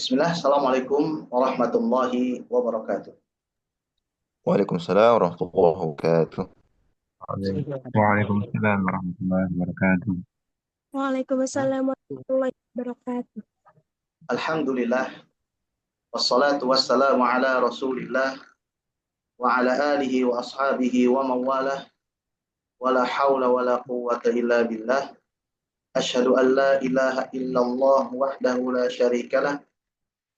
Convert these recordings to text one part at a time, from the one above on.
Bismillah, Assalamualaikum warahmatullahi wabarakatuh. Waalaikumsalam warahmatullahi wabarakatuh. وعليكم السلام ورحمة الله وبركاته. Waalaikumsalam warahmatullahi wabarakatuh. Alhamdulillah, wassalatu wassalamu ala rasulillah wa ala alihi wa ashabihi wa mawalah wa la hawla wa la quwwata illa billah. Ashhadu an la ilaha illallah wahdahu la syarikalah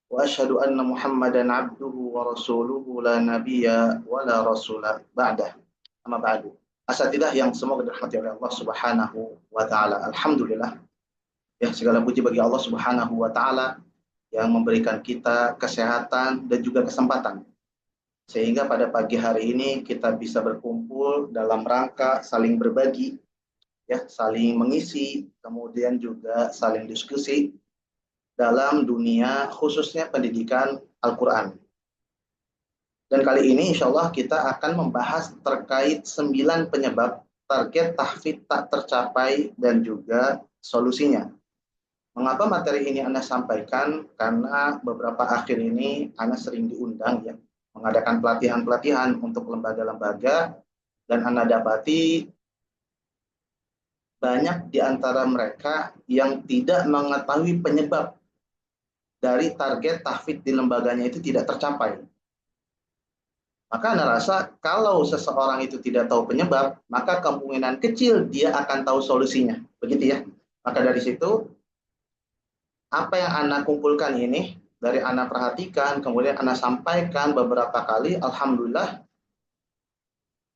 wa ashhadu anna muhammadan abduhu wa rasuluhu la nabiyya wa la rasula ba'dah. Amma ba'du. Asatidah yang semoga dirahmati oleh Allah Subhanahu wa taala. Alhamdulillah. Ya, segala puji bagi Allah Subhanahu wa taala yang memberikan kita kesehatan dan juga kesempatan. Sehingga pada pagi hari ini kita bisa berkumpul dalam rangka saling berbagi, ya, saling mengisi, kemudian juga saling diskusi dalam dunia khususnya pendidikan Al-Quran. Dan kali ini insya Allah kita akan membahas terkait 9 penyebab target tahfidz tak tercapai dan juga solusinya. Mengapa materi ini Anda sampaikan? Karena beberapa akhir ini Anda sering diundang ya, mengadakan pelatihan-pelatihan untuk lembaga-lembaga, dan Anda dapati banyak di antara mereka yang tidak mengetahui penyebab dari target tahfidz di lembaganya itu tidak tercapai. Maka Anda rasa kalau seseorang itu tidak tahu penyebab, maka kemungkinan kecil dia akan tahu solusinya. Begitu ya. Maka dari situ, apa yang Anda kumpulkan ini, dari Anda perhatikan, kemudian Anda sampaikan beberapa kali, Alhamdulillah,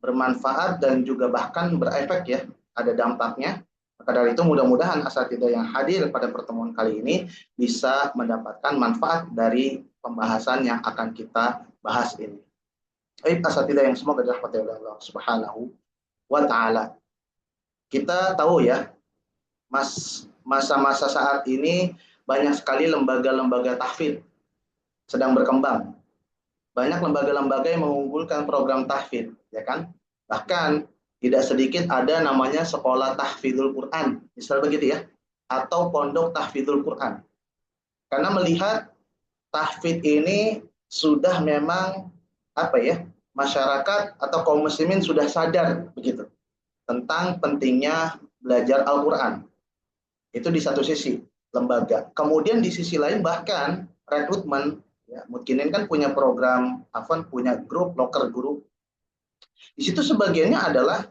bermanfaat dan juga bahkan berefek ya, ada dampaknya. Maka dari itu mudah-mudahan asatidzah yang hadir pada pertemuan kali ini bisa mendapatkan manfaat dari pembahasan yang akan kita bahas ini. Baik asatidzah yang semoga dirahmati oleh Allah Subhanahu wa taala. Kita tahu ya, masa-masa saat ini banyak sekali lembaga-lembaga tahfidz sedang berkembang. Banyak lembaga-lembaga yang mengunggulkan program tahfidz, ya kan? Bahkan tidak sedikit ada namanya sekolah tahfidzul Quran, misal begitu ya, atau pondok tahfidzul Quran. Karena melihat tahfidz ini sudah memang apa ya, masyarakat atau kaum muslimin sudah sadar begitu tentang pentingnya belajar Al-Quran. Itu di satu sisi lembaga. Kemudian di sisi lain bahkan rekrutmen, ya, Mutkinin kan punya program, punya grup loker guru. Di situ sebagiannya adalah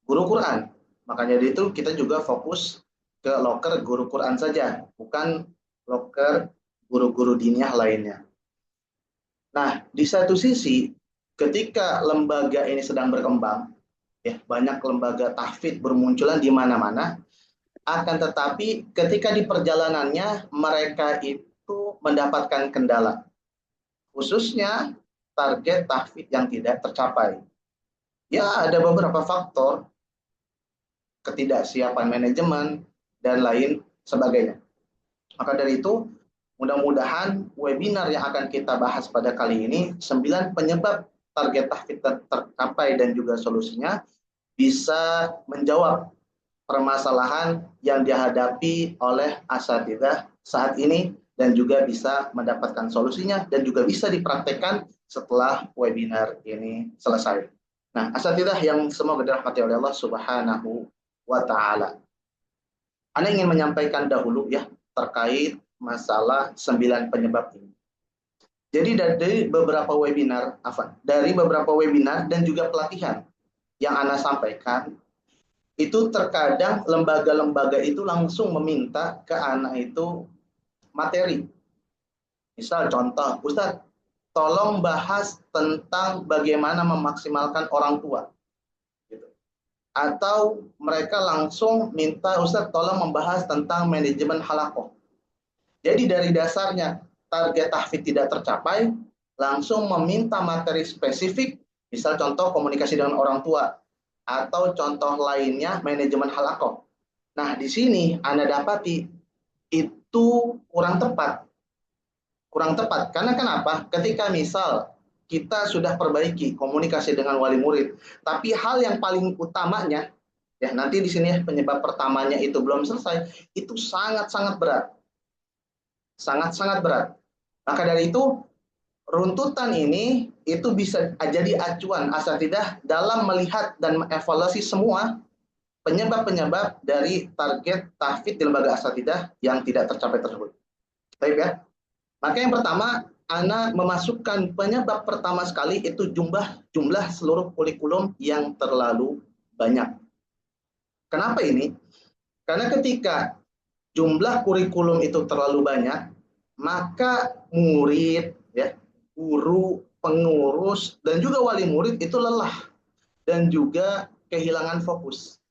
guru Quran. Makanya dari itu kita juga fokus ke loker guru Quran saja, bukan loker guru-guru diniyah lainnya. Nah, di satu sisi ketika lembaga ini sedang berkembang, ya, banyak lembaga tahfidz bermunculan di mana-mana, akan tetapi ketika di perjalanannya mereka itu mendapatkan kendala, khususnya target tahfidz yang tidak tercapai. Ya, ada beberapa faktor, ketidaksiapan manajemen, dan lain sebagainya. Maka dari itu, mudah-mudahan webinar yang akan kita bahas pada kali ini, 9 penyebab target tahfidz tercapai dan juga solusinya, bisa menjawab permasalahan yang dihadapi oleh asatidzah saat ini dan juga bisa mendapatkan solusinya dan juga bisa dipraktekkan setelah webinar ini selesai. Nah, asatidzah yang semoga dirahmati oleh Allah Subhanahu wa taala. Anda ingin menyampaikan dahulu ya terkait masalah 9 penyebab ini. Jadi dari beberapa webinar dan juga pelatihan yang Anda sampaikan, itu terkadang lembaga-lembaga itu langsung meminta ke anak itu materi. Misal contoh, Ustadz, tolong bahas tentang bagaimana memaksimalkan orang tua. Gitu. Atau mereka langsung minta, Ustadz tolong membahas tentang manajemen halakoh. Jadi dari dasarnya target tahfidz tidak tercapai, langsung meminta materi spesifik, misal contoh komunikasi dengan orang tua, atau contoh lainnya manajemen halakoh. Nah, di sini Anda dapati itu kurang tepat. Kurang tepat, karena kenapa? Ketika misal kita sudah perbaiki komunikasi dengan wali murid, tapi hal yang paling utamanya, ya nanti di sini penyebab pertamanya itu belum selesai, itu sangat-sangat berat. Sangat-sangat berat. Maka dari itu, runtutan ini itu bisa jadi acuan asatidah dalam melihat dan mengevaluasi semua penyebab-penyebab dari target tahfidz di lembaga asatidah yang tidak tercapai tersebut. Baik ya. Maka yang pertama, Ana memasukkan penyebab pertama sekali itu jumlah seluruh kurikulum yang terlalu banyak. Kenapa ini? Karena ketika jumlah kurikulum itu terlalu banyak, maka murid, ya, guru, pengurus, dan juga wali murid itu lelah dan juga kehilangan fokus.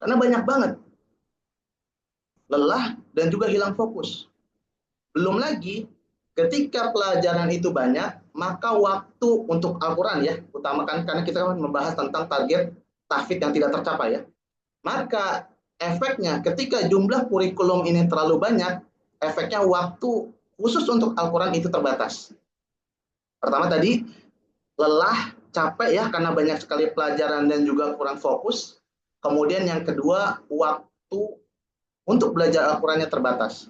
Karena banyak banget. Lelah dan juga hilang fokus. Belum lagi, ketika pelajaran itu banyak, maka waktu untuk Al-Quran ya, utamakan karena kita membahas tentang target tahfidz yang tidak tercapai ya. Maka efeknya ketika jumlah kurikulum ini terlalu banyak, efeknya waktu khusus untuk Al-Quran itu terbatas. Pertama tadi, lelah, capek ya karena banyak sekali pelajaran dan juga kurang fokus. Kemudian yang kedua, waktu untuk belajar Al-Qurannya terbatas.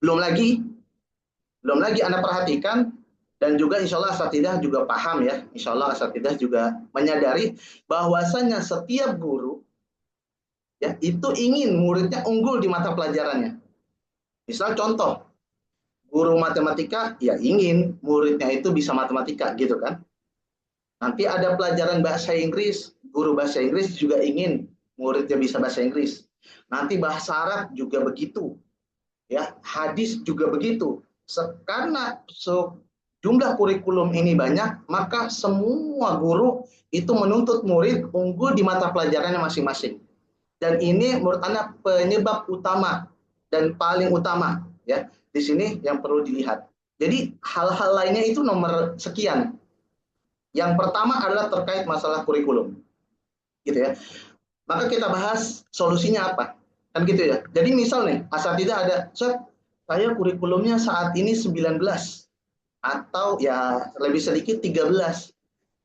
Belum lagi Anda perhatikan, dan juga insya Allah asatidah juga paham ya, insya Allah asatidah juga menyadari bahwasanya setiap guru ya itu ingin muridnya unggul di mata pelajarannya. Misal contoh, guru matematika ya ingin muridnya itu bisa matematika gitu kan. Nanti ada pelajaran bahasa Inggris, guru bahasa Inggris juga ingin muridnya bisa bahasa Inggris. Nanti bahasa Arab juga begitu. Ya, hadis juga begitu. Karena jumlah kurikulum ini banyak, maka semua guru itu menuntut murid unggul di mata pelajarannya masing-masing. Dan ini menurut Anda penyebab utama dan paling utama ya. Di sini yang perlu dilihat. Jadi hal-hal lainnya itu nomor sekian. Yang pertama adalah terkait masalah kurikulum. Gitu ya. Maka kita bahas solusinya apa? Kan gitu ya. Jadi misal nih, asatidah ada, saya kurikulumnya saat ini 19 atau ya lebih sedikit 13.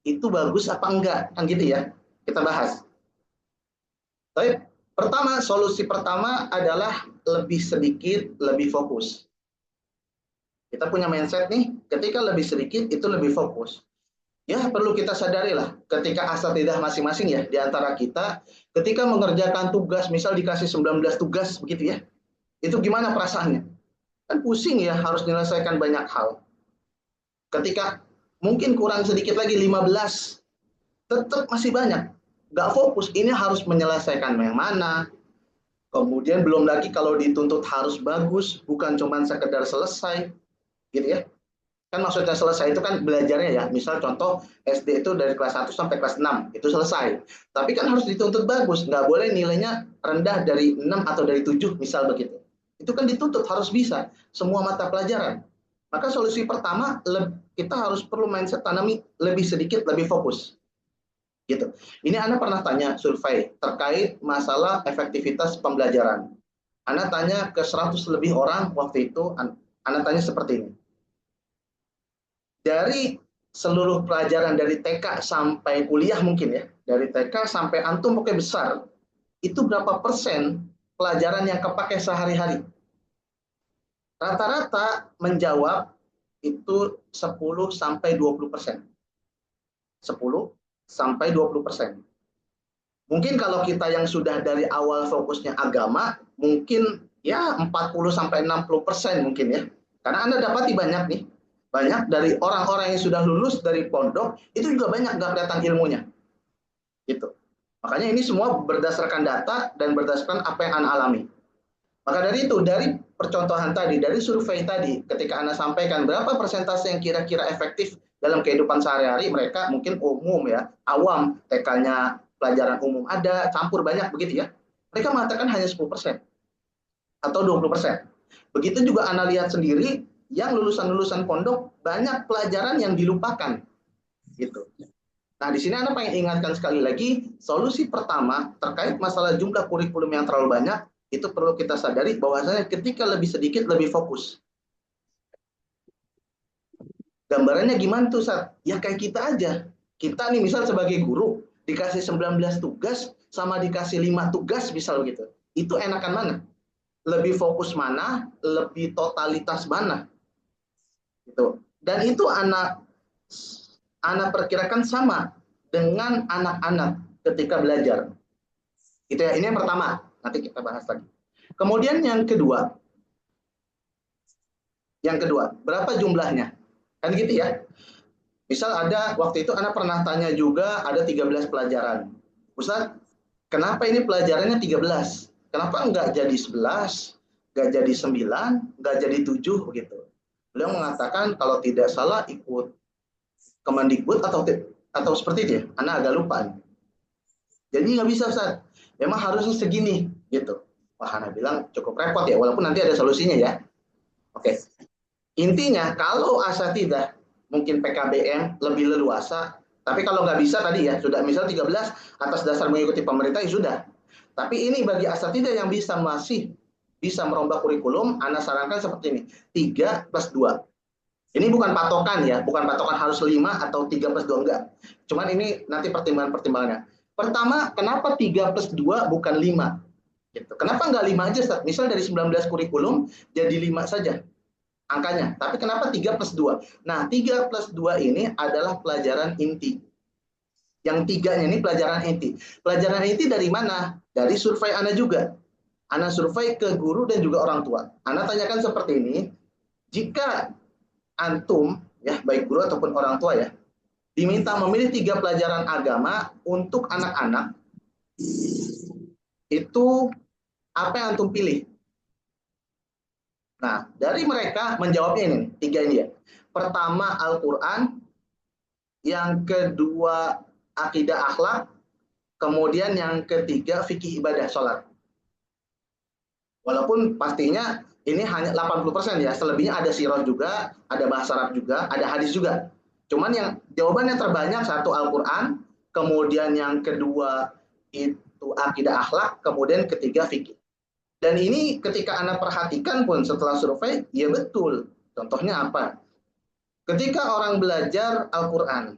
Itu bagus apa enggak? Kan gitu ya. Kita bahas. Baik, pertama, solusi pertama adalah lebih sedikit, lebih fokus. Kita punya mindset nih, ketika lebih sedikit itu lebih fokus. Ya, perlu kita sadari lah, ketika asatidah masing-masing ya, di antara kita, ketika mengerjakan tugas, misal dikasih 19 tugas, begitu ya, itu gimana perasaannya? Kan pusing ya, harus menyelesaikan banyak hal. Ketika mungkin kurang sedikit lagi 15, tetap masih banyak. Nggak fokus, ini harus menyelesaikan yang mana. Kemudian belum lagi kalau dituntut harus bagus, bukan cuma sekedar selesai, gitu ya. Kan maksudnya selesai itu kan belajarnya ya. Misal contoh SD itu dari kelas 1 sampai kelas 6, itu selesai. Tapi kan harus dituntut bagus, nggak boleh nilainya rendah dari 6 atau dari 7, misal begitu. Itu kan dituntut harus bisa semua mata pelajaran. Maka solusi pertama, kita harus perlu mindset tanami lebih sedikit, lebih fokus. Gitu. Ini Anda pernah tanya survei terkait masalah efektivitas pembelajaran. Anda tanya ke 100 lebih orang waktu itu, Anda tanya seperti ini. Dari seluruh pelajaran dari TK sampai kuliah mungkin ya, dari TK sampai antum pokoknya besar, itu berapa persen pelajaran yang kepakai sehari-hari? Rata-rata menjawab itu 10 sampai 20%. 10 sampai 20%. Mungkin kalau kita yang sudah dari awal fokusnya agama, mungkin ya 40 sampai 60% mungkin ya. Karena Anda dapati banyak nih, banyak dari orang-orang yang sudah lulus dari pondok, itu juga banyak nggak kelihatan ilmunya. Gitu. Makanya ini semua berdasarkan data dan berdasarkan apa yang Anda alami. Maka dari itu, dari percontohan tadi, dari survei tadi, ketika Anda sampaikan berapa persentase yang kira-kira efektif dalam kehidupan sehari-hari, mereka mungkin umum ya, awam, TK-nya pelajaran umum ada, campur banyak begitu ya. Mereka mengatakan hanya 10% atau 20%. Begitu juga Anda lihat sendiri, yang lulusan-lulusan pondok banyak pelajaran yang dilupakan. Gitu. Nah, di sini Anda pengen ingatkan sekali lagi, solusi pertama terkait masalah jumlah kurikulum yang terlalu banyak, itu perlu kita sadari bahwasanya ketika lebih sedikit, lebih fokus. Gambarannya gimana tuh, Sat? Ya kayak kita aja. Kita nih misal sebagai guru, dikasih 19 tugas, sama dikasih 5 tugas misal gitu. Itu enakan mana? Lebih fokus mana? Lebih totalitas mana? Gitu. Dan itu anak perkirakan sama dengan anak-anak ketika belajar. Itu ya, ini yang pertama. Nanti kita bahas lagi. Kemudian yang kedua, berapa jumlahnya? Kan gitu ya. Misal ada waktu itu anak pernah tanya juga ada 13 pelajaran. Ustaz, kenapa ini pelajarannya 13? Kenapa enggak jadi 11, enggak jadi 9, enggak jadi 7 begitu? Beliau mengatakan kalau tidak salah ikut Kemendikbud atau seperti itu ya. Anak agak lupa nih. Jadi nggak bisa Ustaz. Memang harusnya segini gitu. Wah, Ana bilang cukup repot ya, walaupun nanti ada solusinya ya. Oke. Intinya kalau asatidzah mungkin PKBM lebih leluasa, tapi kalau nggak bisa tadi ya, sudah misal 13 atas dasar mengikuti pemerintah ya sudah. Tapi ini bagi asatidzah yang masih bisa merombak kurikulum, Ana sarankan seperti ini, 3 plus 2. Ini bukan patokan ya, bukan patokan harus 5 atau 3 plus 2, enggak. Cuman ini nanti pertimbangan-pertimbangannya. Pertama, kenapa 3 plus 2 bukan 5? Gitu. Kenapa enggak 5 aja, Ustaz? Misal dari 19 kurikulum jadi 5 saja angkanya. Tapi kenapa 3 plus 2? Nah, 3 plus 2 ini adalah pelajaran inti. Yang tiganya ini pelajaran inti. Pelajaran inti dari mana? Dari survei Ana juga. Ana survei ke guru dan juga orang tua. Ana tanyakan seperti ini, jika antum, ya baik guru ataupun orang tua ya, diminta memilih 3 pelajaran agama untuk anak-anak, itu apa yang antum pilih? Nah, dari mereka menjawabnya ini, 3 ini ya. Pertama Al-Quran, yang kedua akidah akhlak, kemudian yang ketiga fikih ibadah sholat. Walaupun pastinya ini hanya 80% ya, selebihnya ada sirah juga, ada bahasa Arab juga, ada hadis juga. Cuman yang jawaban yang terbanyak satu Al-Quran, kemudian yang kedua itu akidah akhlak, kemudian ketiga fikih. Dan ini ketika Anda perhatikan pun setelah survei, ya betul. Contohnya apa? Ketika orang belajar Al-Quran,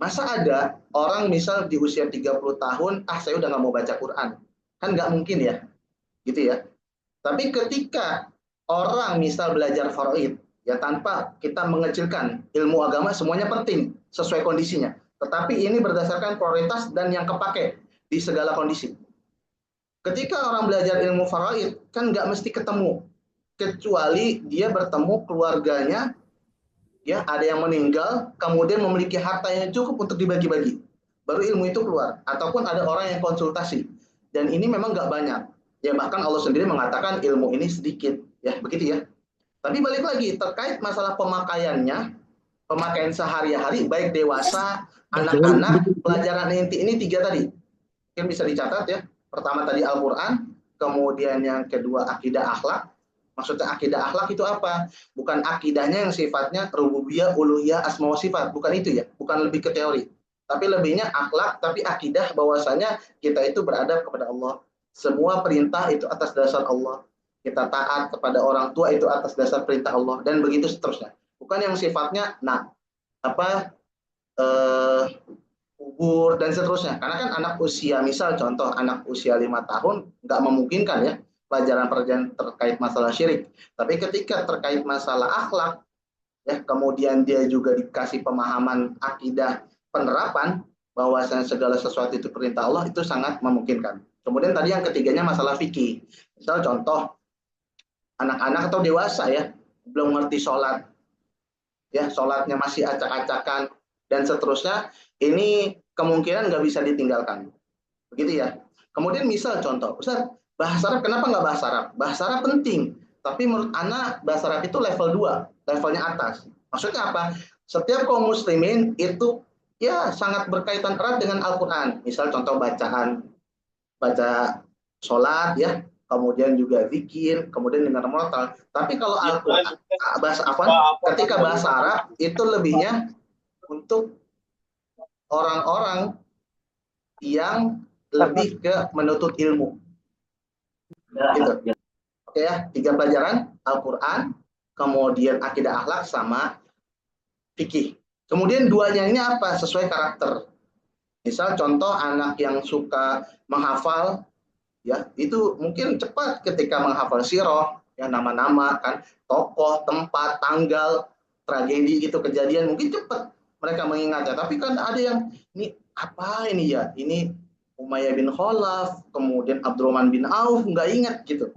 masa ada orang misal di usia 30 tahun, saya udah nggak mau baca Quran. Kan nggak mungkin ya, gitu ya. Tapi ketika orang misal belajar faraid, ya tanpa kita mengecilkan ilmu agama semuanya penting sesuai kondisinya. Tetapi ini berdasarkan prioritas dan yang kepake di segala kondisi. Ketika orang belajar ilmu faraid, kan nggak mesti ketemu. Kecuali dia bertemu keluarganya, ya ada yang meninggal, kemudian memiliki harta yang cukup untuk dibagi-bagi. Baru ilmu itu keluar. Ataupun ada orang yang konsultasi. Dan ini memang nggak banyak. Ya bahkan Allah sendiri mengatakan ilmu ini sedikit, ya begitu ya. Tapi balik lagi terkait masalah pemakaiannya, pemakaian sehari-hari baik dewasa, anak-anak, pelajaran inti ini 3 tadi. Mungkin bisa dicatat ya. Pertama tadi Al-Qur'an, kemudian yang kedua akidah akhlak. Maksudnya akidah akhlak itu apa? Bukan akidahnya yang sifatnya rububiyah, uluhiyah, asma wa sifat, bukan itu ya, bukan lebih ke teori. Tapi lebihnya akhlak, tapi akidah bahwasanya kita itu beradab kepada Allah. Semua perintah itu atas dasar Allah. Kita taat kepada orang tua itu atas dasar perintah Allah dan begitu seterusnya. Bukan yang sifatnya kubur dan seterusnya. Karena kan anak usia, misal contoh anak usia 5 tahun nggak memungkinkan ya pelajaran-pelajaran terkait masalah syirik. Tapi ketika terkait masalah akhlak, ya kemudian dia juga dikasih pemahaman akidah penerapan bahwasanya segala sesuatu itu perintah Allah, itu sangat memungkinkan. Kemudian tadi yang ketiganya masalah fikih. Misal contoh anak-anak atau dewasa ya belum ngerti sholat, ya sholatnya masih acak-acakan dan seterusnya, ini kemungkinan nggak bisa ditinggalkan, begitu ya. Kemudian misal contoh, Ustaz, bahasa Arab kenapa nggak bahasa Arab? Bahasa Arab penting, tapi menurut anak bahasa Arab itu level 2, levelnya atas. Maksudnya apa? Setiap kaum muslimin itu ya sangat berkaitan erat dengan Al-Quran. Misal contoh baca sholat ya, kemudian juga zikir, kemudian dengar murotal. Tapi kalau Al-Quran, ketika bahasa Arab itu lebihnya untuk orang-orang yang lebih ke menuntut ilmu. Gitu. Oke ya, 3 pelajaran, Al-Quran, kemudian akidah akhlak sama fikih. Kemudian 2-nya ini apa? Sesuai karakter. Misal contoh anak yang suka menghafal, ya itu mungkin cepat ketika menghafal sirah, yang nama-nama kan, tokoh, tempat, tanggal, tragedi gitu, kejadian, mungkin cepat mereka mengingatnya. Tapi kan ada yang ini apa ini ya? Ini Umayyah bin Khalaf, kemudian Abdurrahman bin Auf, nggak ingat gitu.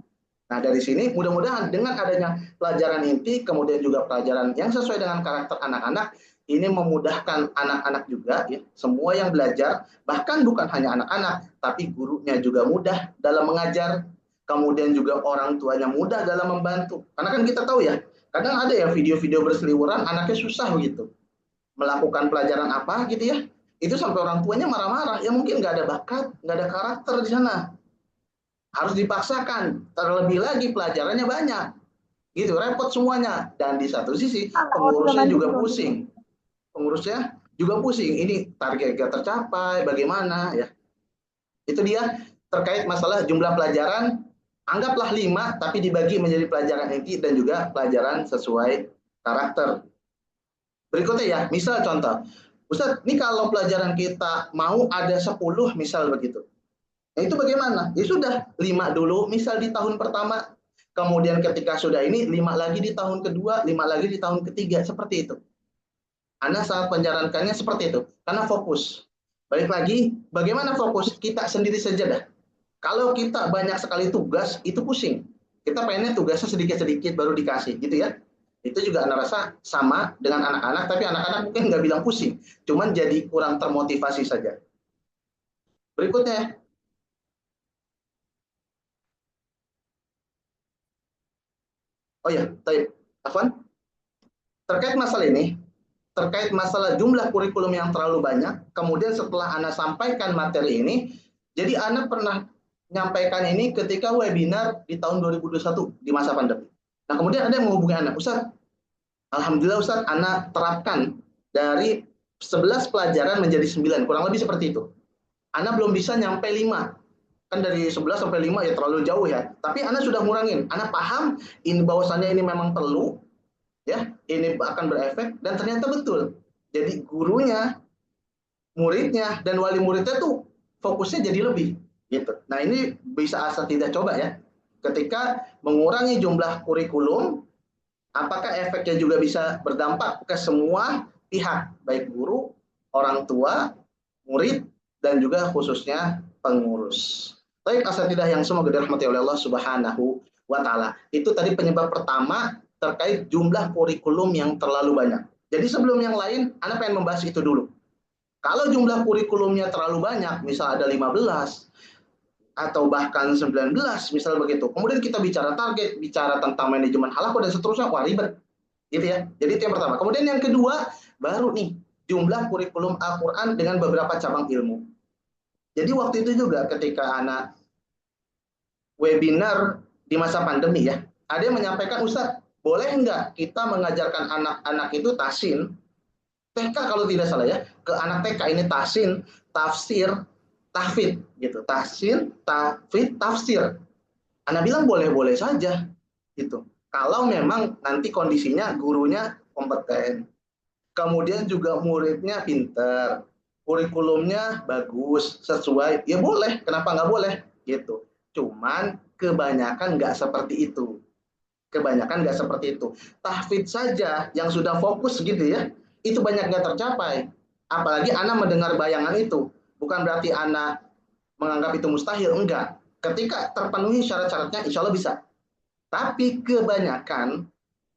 Nah, dari sini mudah-mudahan dengan adanya pelajaran inti, kemudian juga pelajaran yang sesuai dengan karakter anak-anak, ini memudahkan anak-anak juga, ya, semua yang belajar, bahkan bukan hanya anak-anak, tapi gurunya juga mudah dalam mengajar, kemudian juga orang tuanya mudah dalam membantu. Karena kan kita tahu ya, kadang ada ya video-video berseliweran, anaknya susah begitu melakukan pelajaran apa gitu ya, itu sampai orang tuanya marah-marah, ya mungkin nggak ada bakat, nggak ada karakter di sana. Harus dipaksakan, terlebih lagi pelajarannya banyak, gitu repot semuanya. Dan di satu sisi pengurusnya juga pusing, ini target gak tercapai, bagaimana ya. Itu dia terkait masalah jumlah pelajaran, anggaplah 5 tapi dibagi menjadi pelajaran inti dan juga pelajaran sesuai karakter. Berikutnya ya, misal contoh, Ustadz, ini kalau pelajaran kita mau ada 10 misal begitu. Nah, itu bagaimana? Ya sudah, 5 dulu misal di tahun pertama, kemudian ketika sudah ini 5 lagi di tahun kedua, 5 lagi di tahun ketiga, seperti itu. Anda sangat menyarankannya seperti itu, karena fokus. Balik lagi, bagaimana fokus? Kita sendiri saja dah. Kalau kita banyak sekali tugas, itu pusing. Kita pengennya tugasnya sedikit-sedikit baru dikasih, gitu ya. Itu juga Anda rasa sama dengan anak-anak, tapi anak-anak mungkin nggak bilang pusing, cuman jadi kurang termotivasi saja. Berikutnya, oh ya, Afwan, terkait masalah ini, terkait masalah jumlah kurikulum yang terlalu banyak, kemudian setelah Anda sampaikan materi ini, jadi Anda pernah menyampaikan ini ketika webinar di tahun 2021 di masa pandemi. Nah, kemudian ada yang menghubungi Anda, Ustadz, Alhamdulillah Ustadz, Anda terapkan dari 11 pelajaran menjadi 9, kurang lebih seperti itu. Anda belum bisa nyampe 5. Kan dari 11 sampai 5 ya terlalu jauh ya. Tapi Anda sudah ngurangin. Anda paham ini bahwasannya ini memang perlu, ya, ini akan berefek, dan ternyata betul. Jadi gurunya, muridnya, dan wali muridnya tuh fokusnya jadi lebih. Gitu. Nah, ini bisa asal tidak coba ya. Ketika mengurangi jumlah kurikulum, apakah efeknya juga bisa berdampak ke semua pihak, baik guru, orang tua, murid, dan juga khususnya pengurus. Baik, asatidah yang semoga dirahmati oleh Allah Subhanahu wa Ta'ala. Itu tadi penyebab pertama terkait jumlah kurikulum yang terlalu banyak. Jadi sebelum yang lain, Anda pengen membahas itu dulu. Kalau jumlah kurikulumnya terlalu banyak, misal ada 15 atau bahkan 19, misal begitu. Kemudian kita bicara target, bicara tentang manajemen halaqah dan seterusnya, wah ribet. Gitu ya. Jadi itu yang pertama. Kemudian yang kedua, baru nih jumlah kurikulum Al-Qur'an dengan beberapa cabang ilmu. Jadi waktu itu juga ketika anak webinar di masa pandemi ya, ada yang menyampaikan, Ustadz, boleh nggak kita mengajarkan anak-anak itu tahsin, TK kalau tidak salah ya, ke anak TK ini tahsin, tafsir, tahfidz gitu, tahsin, tahfidz, tafsir. Anak bilang boleh-boleh saja gitu. Kalau memang nanti kondisinya gurunya kompeten, kemudian juga muridnya pinter, kurikulumnya bagus, sesuai, ya boleh, kenapa nggak boleh gitu. Cuman kebanyakan nggak seperti itu. Kebanyakan nggak seperti itu. Tahfidz saja yang sudah fokus gitu ya, itu banyak nggak tercapai. Apalagi anak mendengar bayangan itu. Bukan berarti anak menganggap itu mustahil, enggak. Ketika terpenuhi syarat-syaratnya, insya Allah bisa. Tapi kebanyakan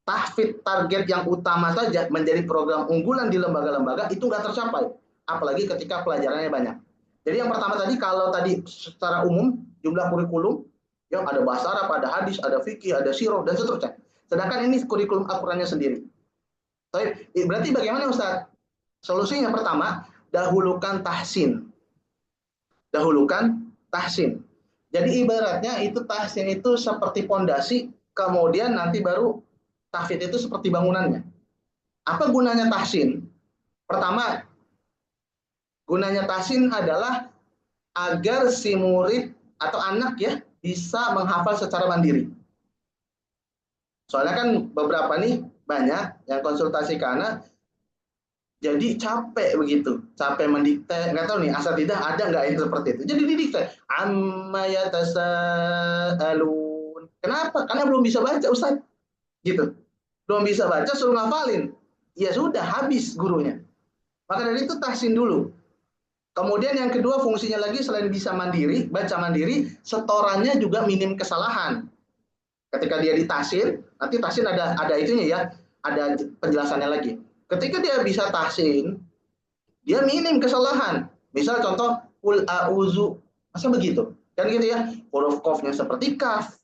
tahfidz target yang utama saja menjadi program unggulan di lembaga-lembaga itu nggak tercapai. Apalagi ketika pelajarannya banyak. Jadi yang pertama tadi, kalau tadi secara umum jumlah kurikulum, yang ada bahasa Arab, ada hadis, ada fikih, ada sirah, dan seterusnya. Sedangkan ini kurikulum Al-Qur'annya sendiri. Berarti bagaimana Ustaz? Solusinya pertama, dahulukan tahsin. Dahulukan tahsin. Jadi ibaratnya itu tahsin itu seperti pondasi, kemudian nanti baru tahfidz itu seperti bangunannya. Apa gunanya tahsin? Pertama, gunanya tahsin adalah agar si murid atau anak ya bisa menghafal secara mandiri. Soalnya kan beberapa nih banyak yang konsultasi ke anak, jadi capek begitu, capek mendikte, nggak tahu nih asatidah ada nggak yang seperti itu. Jadi didikte, amma yatasaalun, Kenapa? Karena belum bisa baca, Ustaz. Gitu. Belum bisa baca, suruh ngafalin. Ya sudah, habis gurunya. Maka dari itu tahsin dulu. Kemudian yang kedua fungsinya lagi selain bisa mandiri, baca mandiri, setorannya juga minim kesalahan. Ketika dia ditahsin, nanti tahsin ada itunya ya, ada penjelasannya lagi. Ketika dia bisa tahsin, dia minim kesalahan. Misal contoh kul auzu, masa begitu? Kan gitu ya. Huruf qafnya seperti kaf,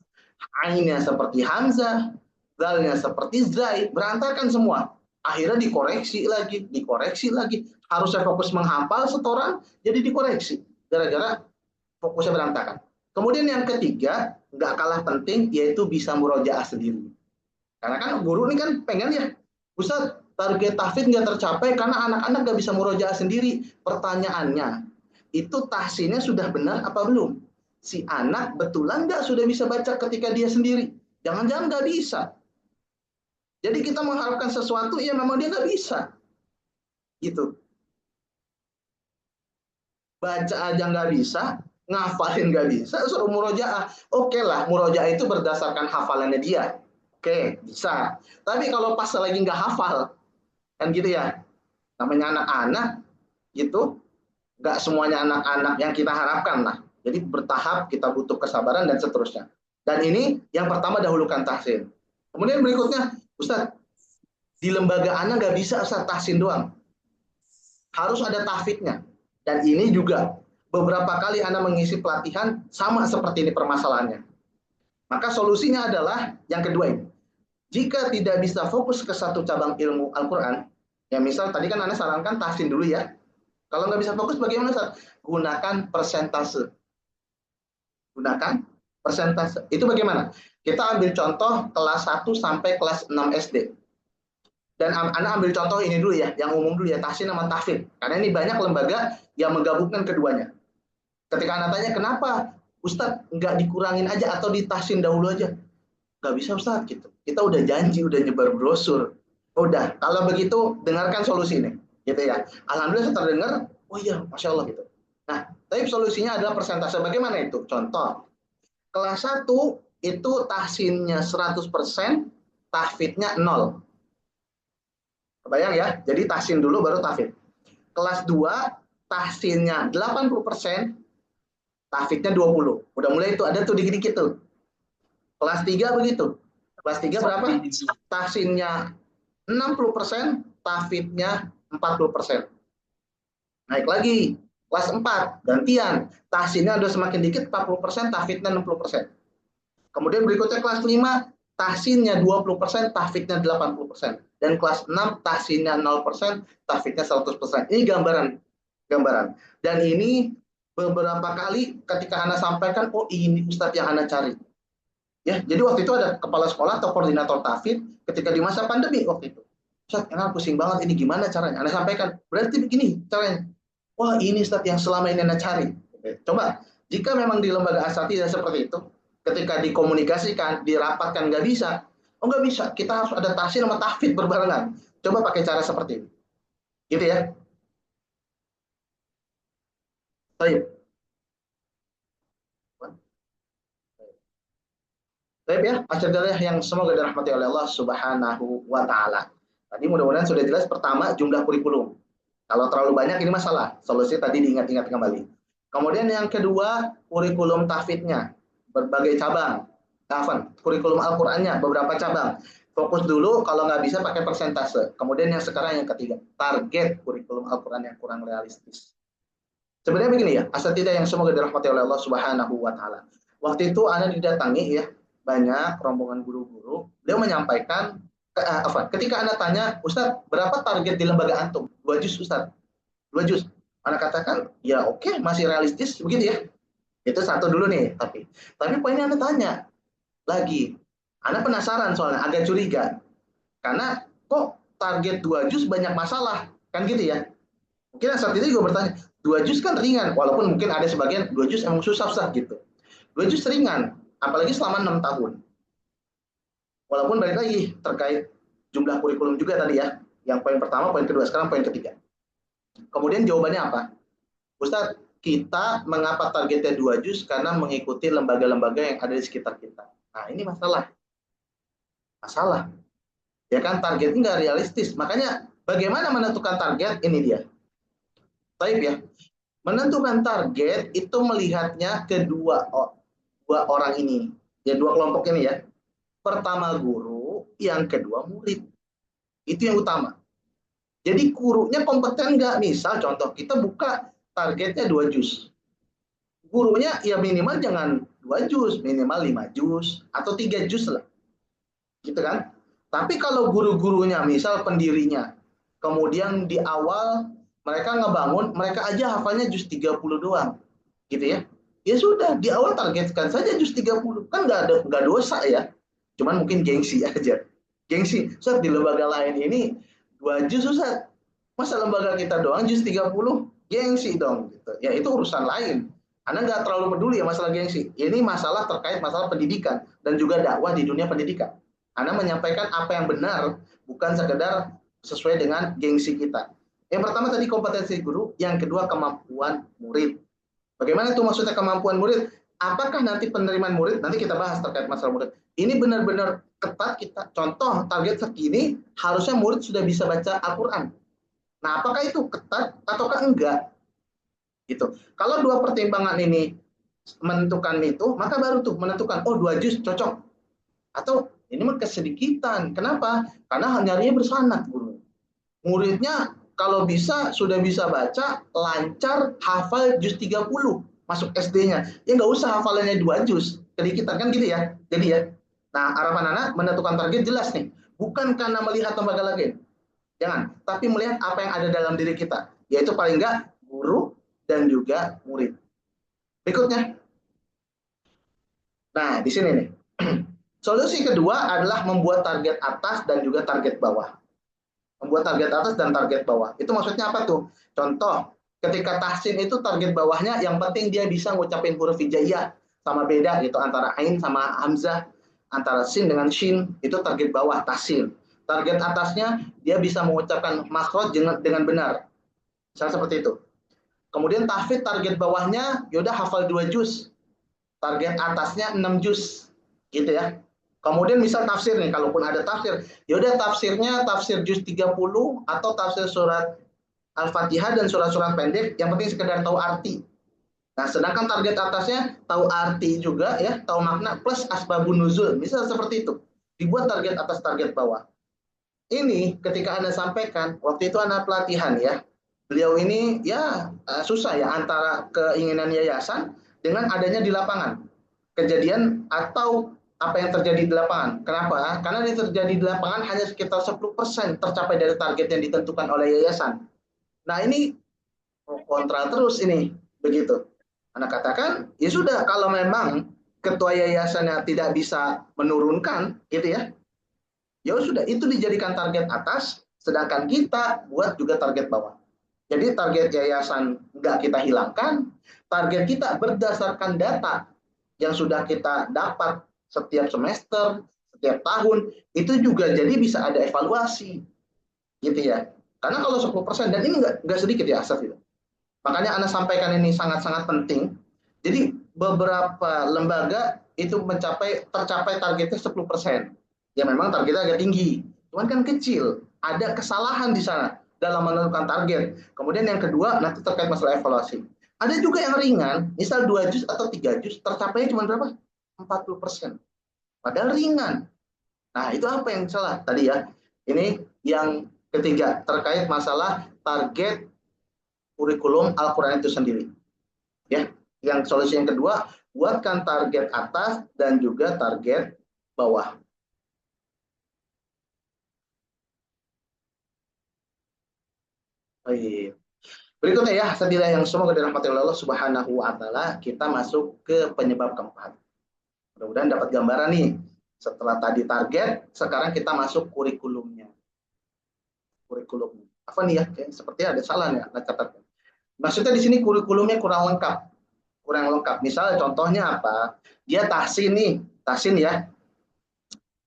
ainnya seperti hamzah, dalnya seperti zai, berantakan semua. Akhirnya dikoreksi lagi. Harusnya fokus menghafal setoran, jadi dikoreksi. Gara-gara fokusnya berantakan. Kemudian yang ketiga, nggak kalah penting, yaitu bisa murojaah sendiri. Karena kan guru ini kan pengen ya, Ustaz, target tahfidz nggak tercapai karena anak-anak nggak bisa murojaah sendiri. Pertanyaannya, itu tahsinnya sudah benar apa belum? Si anak betulan nggak sudah bisa baca ketika dia sendiri? Jangan-jangan nggak bisa. Jadi kita mengharapkan sesuatu, ya memang dia nggak bisa. Gitu. Baca aja nggak bisa, ngafalin nggak bisa, suruh murojaah. Oke lah, murojaah itu berdasarkan hafalannya dia. Oke, bisa. Tapi kalau pas lagi nggak hafal, kan gitu ya. Namanya anak-anak, gitu. Nggak semuanya anak-anak yang kita harapkan lah. Jadi bertahap kita butuh kesabaran dan seterusnya. Dan ini yang pertama dahulukan tahsin. Kemudian berikutnya, Ustaz, di lembaga anak nggak bisa Ustaz tahsin doang. Harus ada tahfidnya. Dan ini juga beberapa kali Anda mengisi pelatihan sama seperti ini permasalahannya. Maka solusinya adalah yang kedua ini. Jika tidak bisa fokus ke satu cabang ilmu Al-Quran, ya misal tadi kan Anda sarankan tahsin dulu ya. Kalau nggak bisa fokus bagaimana? Gunakan persentase. Gunakan persentase. Itu bagaimana? Kita ambil contoh kelas 1 sampai kelas 6 SD. Dan Anda ambil contoh ini dulu ya, yang umum dulu ya, tahsin sama tahfidz. Karena ini banyak lembaga yang menggabungkan keduanya. Ketika Anda tanya, kenapa Ustadz nggak dikurangin aja atau ditahsin dahulu aja? Nggak bisa Ustadz, gitu. Kita udah janji, udah nyebar brosur. Udah, kalau begitu dengarkan solusi ini. Gitu ya. Alhamdulillah saya terdengar, oh iya, Masya Allah gitu. Nah, tapi solusinya adalah persentase. Bagaimana itu? Contoh, kelas 1 itu tahsinnya 100%, tahfidnya 0. Kebayang ya? Jadi tahsin dulu baru tahfidz. Kelas 2 tahsinnya 80%, tahfidnya 20. Udah mulai itu ada tuh dikit-dikit tuh. Kelas 3 begitu. Kelas 3 berapa? Tahsinnya 60%, tahfidnya 40%. Naik lagi. Kelas 4 gantian. Tahsinnya udah semakin dikit 40%, tahfidnya 60%. Kemudian berikutnya kelas 5 tahsinnya 20%, tahfidnya 80%. Dan kelas 6 tahsinnya 0%, tahfidnya 100%. Ini gambaran. Dan ini beberapa kali ketika Anda sampaikan, oh ini Ustadz yang Anda cari. Ya, jadi waktu itu ada kepala sekolah atau koordinator tahfidz ketika di masa pandemi waktu itu. Ustadz, Anda pusing banget, ini gimana caranya? Anda sampaikan, berarti begini caranya. Wah, ini Ustadz yang selama ini Anda cari. Oke, coba, jika memang di lembaga asatidz seperti itu, ketika dikomunikasikan, dirapatkan nggak bisa, oh nggak bisa, kita harus ada tahsin sama tahfidz berbarengan. Coba pakai cara seperti ini, gitu ya. Baik, baik ya, masyarakat yang semoga dirahmati oleh Allah Subhanahu wa Ta'ala. Tadi mudah-mudahan sudah jelas. Pertama, jumlah kurikulum. Kalau terlalu banyak ini masalah. Solusi tadi diingat-ingat kembali. Kemudian yang kedua, kurikulum tahfidnya, berbagai cabang. Kurikulum Al-Qur'annya, beberapa cabang. Fokus dulu, kalau nggak bisa pakai persentase. Kemudian yang sekarang yang ketiga, target kurikulum Al-Qur'an yang kurang realistis. Sebenarnya begini ya, asatidzah yang semoga dirahmati oleh Allah Subhanahu wa Ta'ala. Waktu itu Anda didatangi ya, banyak rombongan guru-guru. Beliau menyampaikan, ketika Anda tanya, Ustadz, berapa target di lembaga antum? 2 juz Ustadz. 2 juz. Anda katakan, ya oke, masih realistis, begitu ya. Itu satu dulu nih, tapi poinnya Anda tanya lagi. Anda penasaran soalnya, agak curiga. Karena kok target 2 juz banyak masalah, kan gitu ya. Mungkin saat itu juga bertanya, 2 juz kan ringan, walaupun mungkin ada sebagian 2 juz emang susah gitu. 2 juz ringan, apalagi selama 6 tahun. Walaupun balik lagi terkait jumlah kurikulum juga tadi ya. Yang poin pertama, poin kedua, sekarang poin ketiga. Kemudian jawabannya apa? Ustadz, kita mengapa targetnya 2 juz? Karena mengikuti lembaga-lembaga yang ada di sekitar kita. Nah, ini masalah. Ya kan, targetnya nggak realistis. Makanya bagaimana menentukan target? Ini dia. Baik ya. Menentukan target itu melihatnya dua orang ini. Ya, dua kelompok ini ya. Pertama guru, yang kedua murid. Itu yang utama. Jadi gurunya kompeten nggak? Misal contoh, kita buka targetnya 2 juz. Gurunya ya minimal jangan 2 juz, minimal 5 juz atau 3 juz lah. Gitu kan? Tapi kalau guru-gurunya, misal pendirinya, kemudian di awal mereka ngebangun, mereka aja hafalnya juz 30 doang. Gitu ya. Ya sudah, di awal targetkan saja juz 30. Kan nggak dosa ya. Cuman mungkin gengsi aja. Gengsi. Ustaz, di lembaga lain ini 2 juz, Ustaz. Masa lembaga kita doang juz 30? Gengsi dong. Gitu. Ya itu urusan lain. Anda nggak terlalu peduli ya masalah gengsi. Ini masalah terkait masalah pendidikan dan juga dakwah di dunia pendidikan. Anda menyampaikan apa yang benar, bukan sekedar sesuai dengan gengsi kita. Yang pertama tadi kompetensi guru, yang kedua kemampuan murid. Bagaimana itu maksudnya kemampuan murid? Apakah nanti penerimaan murid, nanti kita bahas terkait masalah murid. Ini benar-benar ketat kita. Contoh, target segini, harusnya murid sudah bisa baca Al-Quran. Nah, apakah itu ketat ataukah enggak? Gitu. Kalau dua pertimbangan ini menentukan itu, maka baru tuh menentukan, oh 2 juz cocok. Atau ini mah kesedikitan. Kenapa? Karena nyarinya bersanad guru. Muridnya kalau bisa sudah bisa baca, lancar, hafal juz 30 masuk SD-nya. Ya nggak usah hafalannya 2 juz. Kedikitan kan gitu ya. Jadi ya. Nah, harapan anak menentukan target jelas nih. Bukan karena melihat lembaga lain. Jangan, tapi melihat apa yang ada dalam diri kita. Yaitu paling nggak guru dan juga murid. Berikutnya. Nah, di sini nih. Solusi kedua adalah membuat target atas dan juga target bawah. Membuat target atas dan target bawah. Itu maksudnya apa tuh? Contoh, ketika tahsin itu target bawahnya yang penting dia bisa ngucapin huruf hijaiyah. Sama beda gitu antara ain sama hamzah, antara sin dengan shin, itu target bawah tahsin. Target atasnya dia bisa mengucapkan makhraj dengan benar. Misalnya seperti itu. Kemudian tahfidz target bawahnya yaudah hafal 2 juz. Target atasnya 6 juz. Gitu ya. Kemudian misal tafsir nih, kalaupun ada tafsir, yaudah tafsirnya tafsir juz 30 atau tafsir surat Al-Fatihah dan surat-surat pendek, yang penting sekedar tahu arti. Nah, sedangkan target atasnya tahu arti juga ya, tahu makna plus asbabun nuzul. Misal seperti itu. Dibuat target atas target bawah. Ini ketika Anda sampaikan, waktu itu Anda pelatihan ya. Beliau ini ya susah ya antara keinginan yayasan dengan adanya di lapangan. Kejadian atau apa yang terjadi di lapangan. Kenapa? Karena yang terjadi di lapangan hanya sekitar 10% tercapai dari target yang ditentukan oleh yayasan. Nah, ini kontra terus ini, begitu. Anda katakan, ya sudah, kalau memang ketua yayasannya tidak bisa menurunkan, gitu ya, ya sudah, itu dijadikan target atas, sedangkan kita buat juga target bawah. Jadi target yayasan nggak kita hilangkan, target kita berdasarkan data yang sudah kita dapat setiap semester, setiap tahun, itu juga jadi bisa ada evaluasi. Gitu ya. Karena kalau 10%, dan ini nggak sedikit ya Asaf itu. Makanya Anda sampaikan ini sangat-sangat penting. Jadi beberapa lembaga itu tercapai targetnya 10%. Ya memang targetnya agak tinggi. Cuman kan kecil. Ada kesalahan di sana dalam menentukan target. Kemudian yang kedua, nanti terkait masalah evaluasi. Ada juga yang ringan, misal 2 juz atau 3 juz, tercapainya cuma berapa? 40%. Padahal ringan. Nah, itu apa yang salah tadi ya? Ini yang ketiga, terkait masalah target kurikulum Al-Quran itu sendiri. Ya, yang solusi yang kedua, buatkan target atas dan juga target bawah. Baik. Berikutnya ya, hadirin yang semoga dirahmati oleh Allah Subhanahu wa taala, kita masuk ke penyebab keempat. Mudah-mudahan dapat gambaran nih. Setelah tadi target, sekarang kita masuk kurikulumnya. Kurikulum. Apa nih ya? Seperti ada salah ya, catat. Maksudnya di sini kurikulumnya kurang lengkap. Kurang lengkap. Misalnya contohnya apa? Dia tahsin nih, tahsin ya.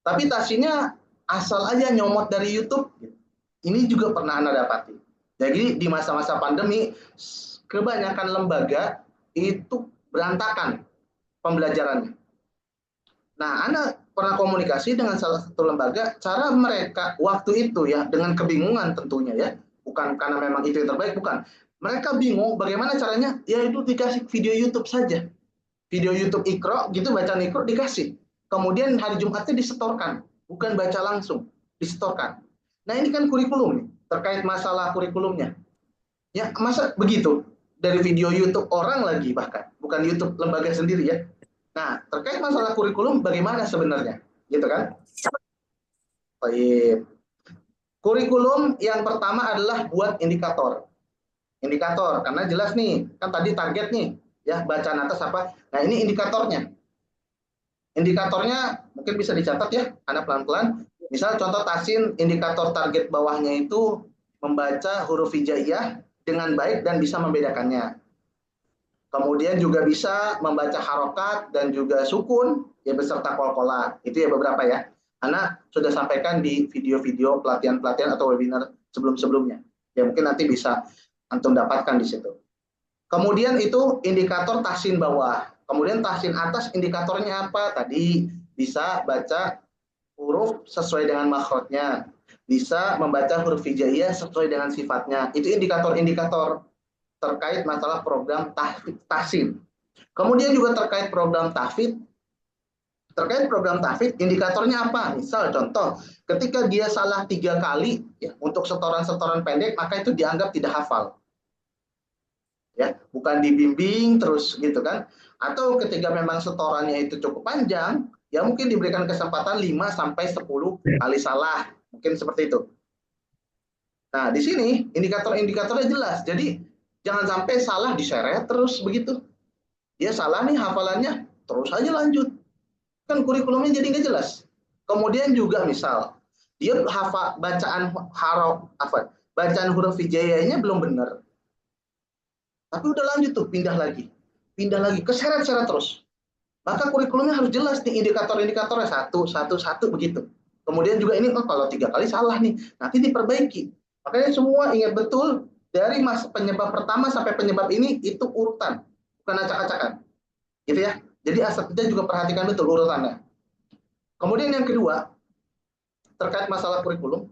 Tapi tahsinnya asal aja nyomot dari YouTube. Ini juga pernah Anda dapati. Jadi di masa-masa pandemi, kebanyakan lembaga itu berantakan pembelajarannya. Nah, Anda pernah komunikasi dengan salah satu lembaga, cara mereka waktu itu ya, dengan kebingungan tentunya ya, bukan karena memang itu yang terbaik, bukan. Mereka bingung bagaimana caranya, ya itu dikasih video YouTube saja. Video YouTube Iqra, gitu bacaan Iqra dikasih. Kemudian hari Jumatnya disetorkan, bukan baca langsung, disetorkan. Nah ini kan kurikulum nih, terkait masalah kurikulumnya. Ya masa begitu? Dari video YouTube orang lagi bahkan, bukan YouTube lembaga sendiri ya. Nah, terkait masalah kurikulum bagaimana sebenarnya? Gitu kan? Baik. Kurikulum yang pertama adalah buat indikator. Indikator, karena jelas nih, kan tadi target nih, ya bacaan atas apa. Nah, ini indikatornya. Indikatornya mungkin bisa dicatat ya, Anda pelan-pelan. Misal contoh tahsin, indikator target bawahnya itu membaca huruf hijaiyah dengan baik dan bisa membedakannya. Kemudian juga bisa membaca harokat dan juga sukun ya beserta kol-kolah. Itu ya beberapa ya. Ana sudah sampaikan di video-video pelatihan-pelatihan atau webinar sebelum-sebelumnya. Ya mungkin nanti bisa antum dapatkan di situ. Kemudian itu indikator tahsin bawah. Kemudian tahsin atas indikatornya apa? Tadi bisa baca huruf sesuai dengan makhrajnya. Bisa membaca huruf hijaiyah sesuai dengan sifatnya. Itu indikator-indikator terkait masalah program tahsin. Kemudian juga terkait program tahfidz. Terkait program tahfidz, indikatornya apa? Misal contoh, ketika dia salah 3 kali ya, untuk setoran-setoran pendek, maka itu dianggap tidak hafal. Ya, bukan dibimbing terus gitu kan. Atau ketika memang setorannya itu cukup panjang, ya mungkin diberikan kesempatan 5 sampai 10 kali salah. Mungkin seperti itu. Nah, di sini indikator-indikatornya jelas. Jadi jangan sampai salah diseret terus begitu. Dia salah nih hafalannya, terus aja lanjut. Kan kurikulumnya jadi nggak jelas. Kemudian juga misal, dia hafal bacaan huruf hijaiyahnya belum benar. Tapi udah lanjut tuh, pindah lagi, keseret-seret terus. Maka kurikulumnya harus jelas nih indikator-indikatornya satu begitu. Kemudian juga ini kalau 3 kali salah nih, nanti diperbaiki. Makanya semua ingat betul dari penyebab pertama sampai penyebab ini itu urutan, bukan acak-acakan. Gitu ya. Jadi asatidz juga perhatikan betul urutannya. Kemudian yang kedua, terkait masalah kurikulum.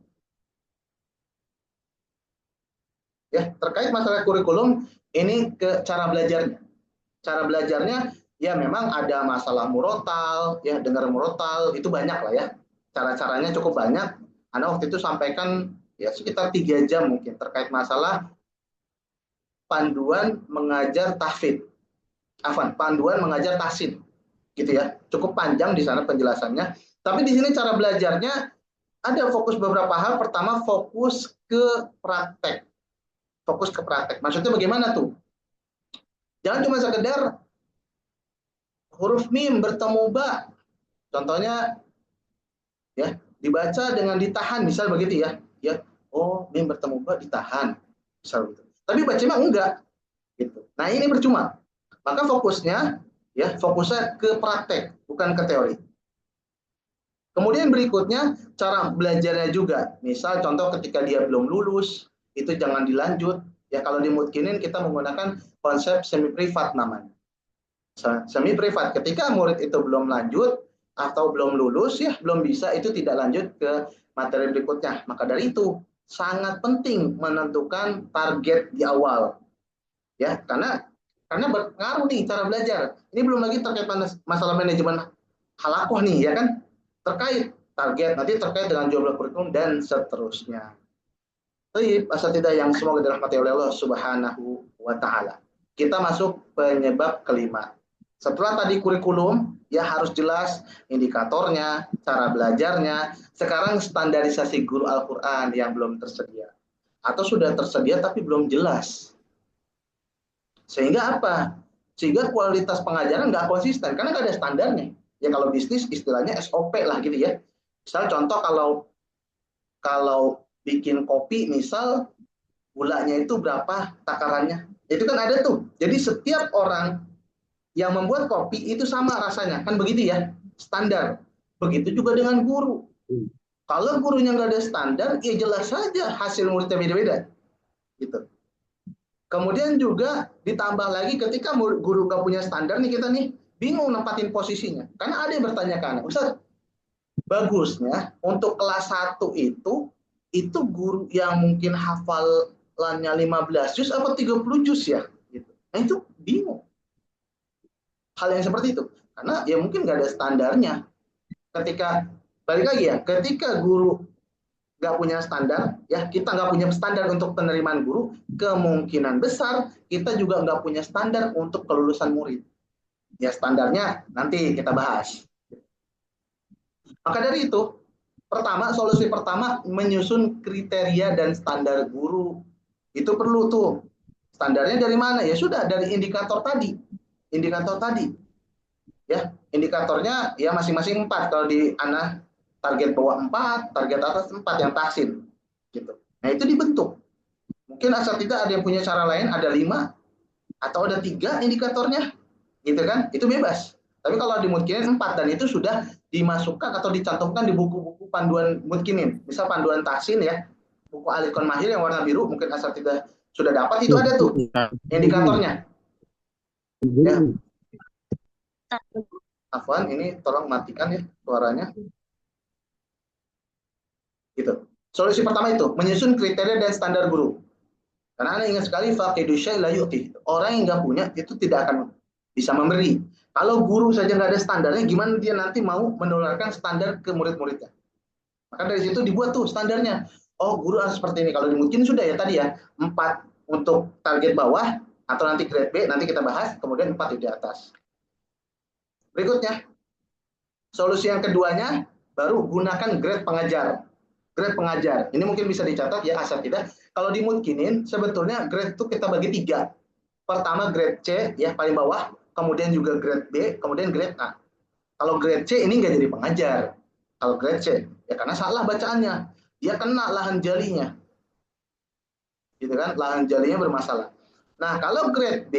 Ya, terkait masalah kurikulum ini ke cara belajarnya. Cara belajarnya ya memang ada masalah murotal, ya dengar murotal itu banyak lah ya. Cara-caranya cukup banyak. Anda waktu itu sampaikan ya sekitar 3 jam mungkin terkait masalah panduan mengajar tahfidz. Panduan mengajar tahsin. Gitu ya. Cukup panjang di sana penjelasannya. Tapi di sini cara belajarnya ada fokus beberapa hal. Pertama fokus ke praktek. Fokus ke praktek. Maksudnya bagaimana tuh? Jangan cuma sekedar huruf mim bertemu ba. Contohnya ya, dibaca dengan ditahan misal begitu ya. Ya, oh mim bertemu ba ditahan. Misal gitu. Tapi bacanya enggak gitu. Nah, ini percuma. Maka fokusnya ke praktek, bukan ke teori. Kemudian berikutnya cara belajarnya juga. Misal contoh ketika dia belum lulus, itu jangan dilanjut. Ya kalau di Mutkinin kita menggunakan konsep semi privat namanya. Semi privat, ketika murid itu belum lanjut atau belum lulus ya belum bisa, itu tidak lanjut ke materi berikutnya. Maka dari itu sangat penting menentukan target di awal. Ya, karena berpengaruh nih cara belajar. Ini belum lagi terkait masalah manajemen halakoh nih ya kan. Terkait target, nanti terkait dengan jumlah kurikulum dan seterusnya. Baik, asatidzah yang semoga dirahmati oleh Allah Subhanahu wa taala. Kita masuk penyebab kelima. Setelah tadi kurikulum, ya harus jelas indikatornya, cara belajarnya. Sekarang standarisasi guru Al-Qur'an yang belum tersedia. Atau sudah tersedia tapi belum jelas. Sehingga apa? Sehingga kualitas pengajaran nggak konsisten, karena nggak ada standarnya. Ya kalau bisnis istilahnya SOP lah gitu ya. Misal contoh kalau bikin kopi misal gulanya itu berapa takarannya. Itu kan ada tuh. Jadi setiap orang yang membuat kopi itu sama rasanya. Kan begitu ya, standar. Begitu juga dengan guru. Kalau gurunya nggak ada standar, ya jelas saja hasil muridnya beda-beda. Gitu. Kemudian juga ditambah lagi ketika guru nggak punya standar nih kita nih, bingung nempatin posisinya. Karena ada yang bertanyakan, Ustaz, bagusnya untuk kelas 1 itu guru yang mungkin hafalannya 15 juz apa 30 juz ya? Gitu. Nah itu bingung. Hal yang seperti itu. Karena ya mungkin nggak ada standarnya. Ketika, balik lagi ya, ketika guru nggak punya standar, ya kita nggak punya standar untuk penerimaan guru, kemungkinan besar kita juga nggak punya standar untuk kelulusan murid. Ya standarnya nanti kita bahas. Maka dari itu, solusi pertama menyusun kriteria dan standar guru. Itu perlu tuh. Standarnya dari mana? Ya sudah dari indikator tadi. Indikator tadi. Ya, indikatornya ya masing-masing 4. Kalau di Ana target bawah 4, target atas 4 yang tahsin. Gitu. Nah, itu dibentuk. Mungkin asal tidak ada yang punya cara lain, ada 5 atau ada 3 indikatornya. Gitu kan? Itu bebas. Tapi kalau di Mudkinin 4 dan itu sudah dimasukkan atau dicantumkan di buku-buku panduan Mudkinin. Misal panduan tahsin ya, buku Alikon Mahir yang warna biru, mungkin asal tidak sudah dapat, itu ada tuh indikatornya. Ya. Afwan, ini tolong matikan ya suaranya. Gitu. Solusi pertama itu menyusun kriteria dan standar guru. Karena Anda ingat sekali faqidu syai' la yu'ti. Orang yang nggak punya itu tidak akan bisa memberi. Kalau guru saja nggak ada standarnya, gimana dia nanti mau menularkan standar ke murid-muridnya? Maka dari situ dibuat tuh standarnya. Oh, guru harus seperti ini. Kalau mungkin sudah ya tadi ya, 4 untuk target bawah atau nanti grade B, nanti kita bahas, kemudian 4 di atas. Berikutnya, solusi yang keduanya, baru gunakan grade pengajar. Grade pengajar, ini mungkin bisa dicatat ya, asal tidak. Kalau di Mudkinin, sebetulnya grade itu kita bagi 3. Pertama grade C, ya paling bawah, kemudian juga grade B, kemudian grade A. Kalau grade C ini nggak jadi pengajar. Kalau grade C, ya karena salah bacaannya. Dia kena lahan jalinya. Gitu kan, lahan jalinya bermasalah. Nah, kalau grade B,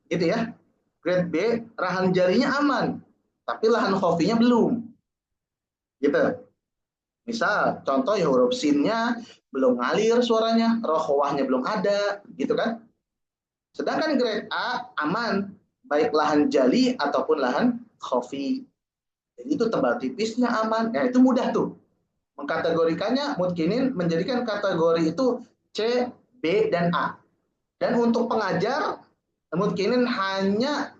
gitu ya, grade B, lahan jalinya aman, tapi lahan khofinya belum. Gitu. Misal, contoh ya huruf sinnya belum ngalir suaranya, rohwahnya belum ada, gitu kan. Sedangkan grade A aman, baik lahan jali ataupun lahan khofi. Jadi itu tebal tipisnya aman. Ya, itu mudah tuh. Mengkategorikannya, Mudkinin menjadikan kategori itu C, B, dan A. Dan untuk pengajar, Mudkinin hanya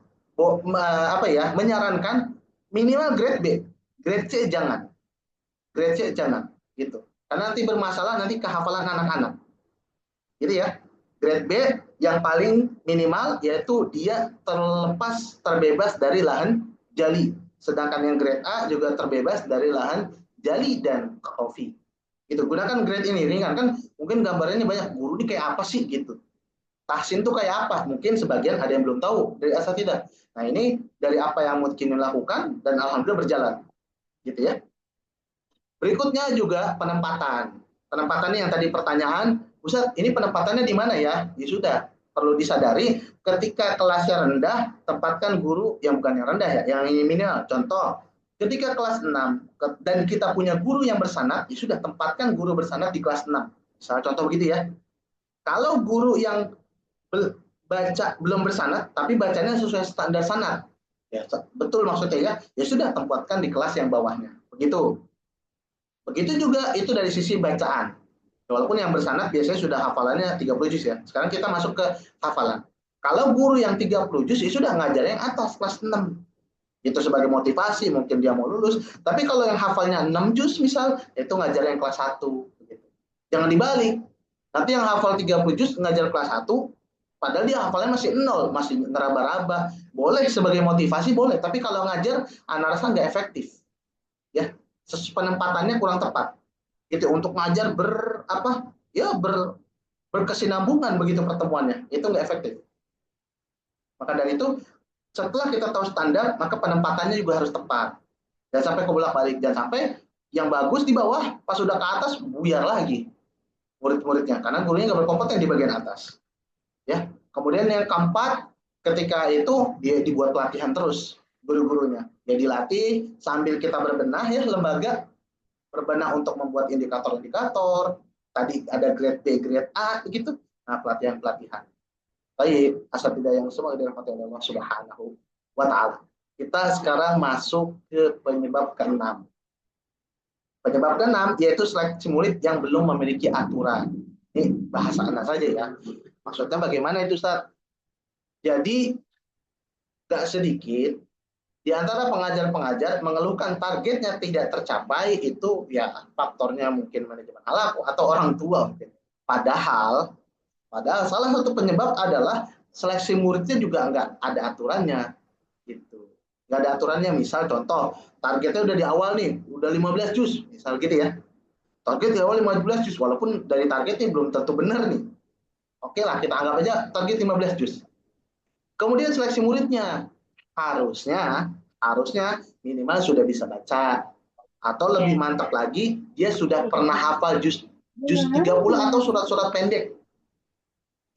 menyarankan minimal grade B. Grade C jangan. Grade C jangan. Gitu. Karena nanti bermasalah nanti kehafalan anak-anak. Gitu ya. Grade B yang paling minimal yaitu dia terbebas dari lahan jali. Sedangkan yang grade A juga terbebas dari lahan jali dan khofi. Gitu. Gunakan grade ini ringan kan mungkin gambarnya banyak guru ini kayak apa sih gitu. Tahsin tuh kayak apa? Mungkin sebagian ada yang belum tahu dari asatidzah. Nah, ini dari apa yang Mudkinin lakukan dan alhamdulillah berjalan. Gitu ya. Berikutnya juga penempatan. Penempatannya yang tadi pertanyaan, Ustaz, ini penempatannya di mana ya? Ya sudah, perlu disadari ketika kelasnya rendah, tempatkan guru yang bukan yang rendah ya, yang minimal. Contoh, ketika kelas 6 dan kita punya guru yang bersanad, ya sudah tempatkan guru bersanad di kelas 6. Misalnya contoh begitu ya. Kalau guru yang belum bersanad, tapi bacanya sesuai standar sanad, ya betul maksudnya ya, ya sudah tempatkan di kelas yang bawahnya. Begitu. Begitu juga itu dari sisi bacaan. Walaupun yang bersanad biasanya sudah hafalannya 30 juz ya. Sekarang kita masuk ke hafalan. Kalau guru yang 30 juz ya sudah ngajar yang atas kelas 6. Itu sebagai motivasi, mungkin dia mau lulus. Tapi kalau yang hafalnya 6 juz misal, itu ngajar yang kelas 1. Begitu. Jangan dibalik. Nanti yang hafal 30 juz ngajar kelas 1, padahal dia hafalnya masih 0, masih ngeraba-raba. Boleh sebagai motivasi, boleh. Tapi kalau ngajar, anak rasa nggak efektif. Ya, penempatannya kurang tepat. Gitu, untuk ngajar berkesinambungan begitu pertemuannya. Itu nggak efektif. Maka dari itu, setelah kita tahu standar, maka penempatannya juga harus tepat. Jangan sampai kebolak-balik. Jangan sampai yang bagus di bawah, pas sudah ke atas, buyar lagi murid-muridnya. Karena gurunya nggak berkompeten di bagian atas. Ya. Kemudian yang keempat, ketika itu dia dibuat pelatihan terus guru-gurunya. Ya dilatih sambil kita berbenah ya lembaga. Berbenah untuk membuat indikator-indikator. Tadi ada grade B, grade A, begitu. Nah, pelatihan-pelatihan. Baik, asal tidak yang semua dirahmati oleh Allah Subhanahu wa Ta'ala. Kita sekarang masuk ke penyebab keenam. Penyebab keenam yaitu seleksi murid yang belum memiliki aturan. Ini bahasa anak saja ya. Maksudnya bagaimana itu, Ustaz? Jadi gak sedikit di antara pengajar-pengajar mengeluhkan targetnya tidak tercapai, itu ya faktornya mungkin manajemen halaku atau orang tua mungkin. Padahal salah satu penyebab adalah seleksi muridnya juga nggak ada aturannya gitu. Nggak ada aturannya, misal contoh targetnya udah di awal nih, udah 15 juz, misal gitu ya. Target di awal 15 juz, walaupun dari targetnya belum tentu benar nih. Oke lah, kita anggap aja target 15 juz. Kemudian seleksi muridnya harusnya minimal sudah bisa baca, atau lebih mantap lagi dia sudah pernah hafal juz 30 atau surat-surat pendek.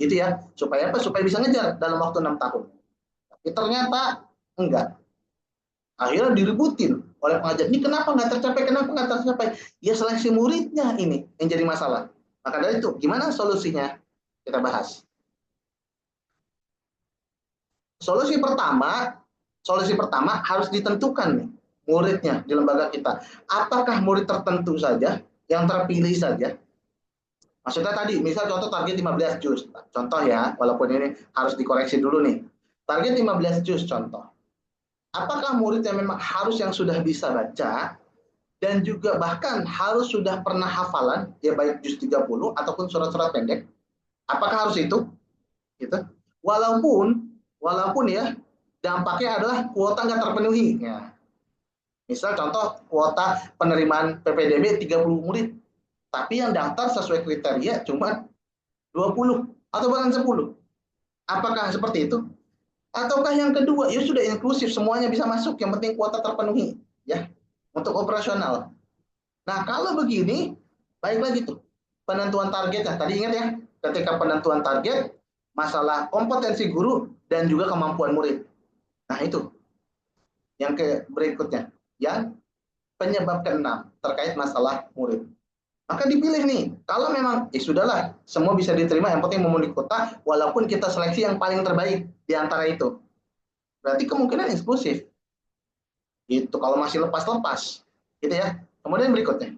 Gitu ya. Supaya apa? Supaya bisa ngejar dalam waktu 6 tahun. Tapi ternyata enggak. Akhirnya diributin oleh pengajar. Ini kenapa nggak tercapai? Kenapa nggak tercapai? Ya seleksi muridnya ini yang jadi masalah. Maka dari itu, gimana solusinya? Kita bahas. Solusi pertama harus ditentukan nih muridnya di lembaga kita. Apakah murid tertentu saja, yang terpilih saja? Maksudnya tadi, misal contoh target 15 juz. Contoh ya, walaupun ini harus dikoreksi dulu nih. Target 15 juz contoh. Apakah murid yang memang harus yang sudah bisa baca dan juga bahkan harus sudah pernah hafalan, ya baik juz 30 ataupun surat-surat pendek? Apakah harus itu? Gitu. Walaupun ya dampaknya adalah kuota nggak terpenuhi. Ya. Misal contoh kuota penerimaan PPDB 30 murid, tapi yang daftar sesuai kriteria cuma 20 atau bahkan 10. Apakah seperti itu? Ataukah yang kedua, ya sudah inklusif, semuanya bisa masuk, yang penting kuota terpenuhi, ya, untuk operasional. Nah, kalau begini, baik lagi tuh, penentuan targetnya. Tadi ingat ya, ketika penentuan target, masalah kompetensi guru dan juga kemampuan murid. Nah, itu yang berikutnya, yang penyebab keenam terkait masalah murid. Maka dipilih nih, kalau memang ya sudahlah, semua bisa diterima, yang penting memenuhi kuota, walaupun kita seleksi yang paling terbaik di antara itu. Berarti kemungkinan eksklusif. Gitu, kalau masih lepas-lepas. Gitu ya. Kemudian berikutnya.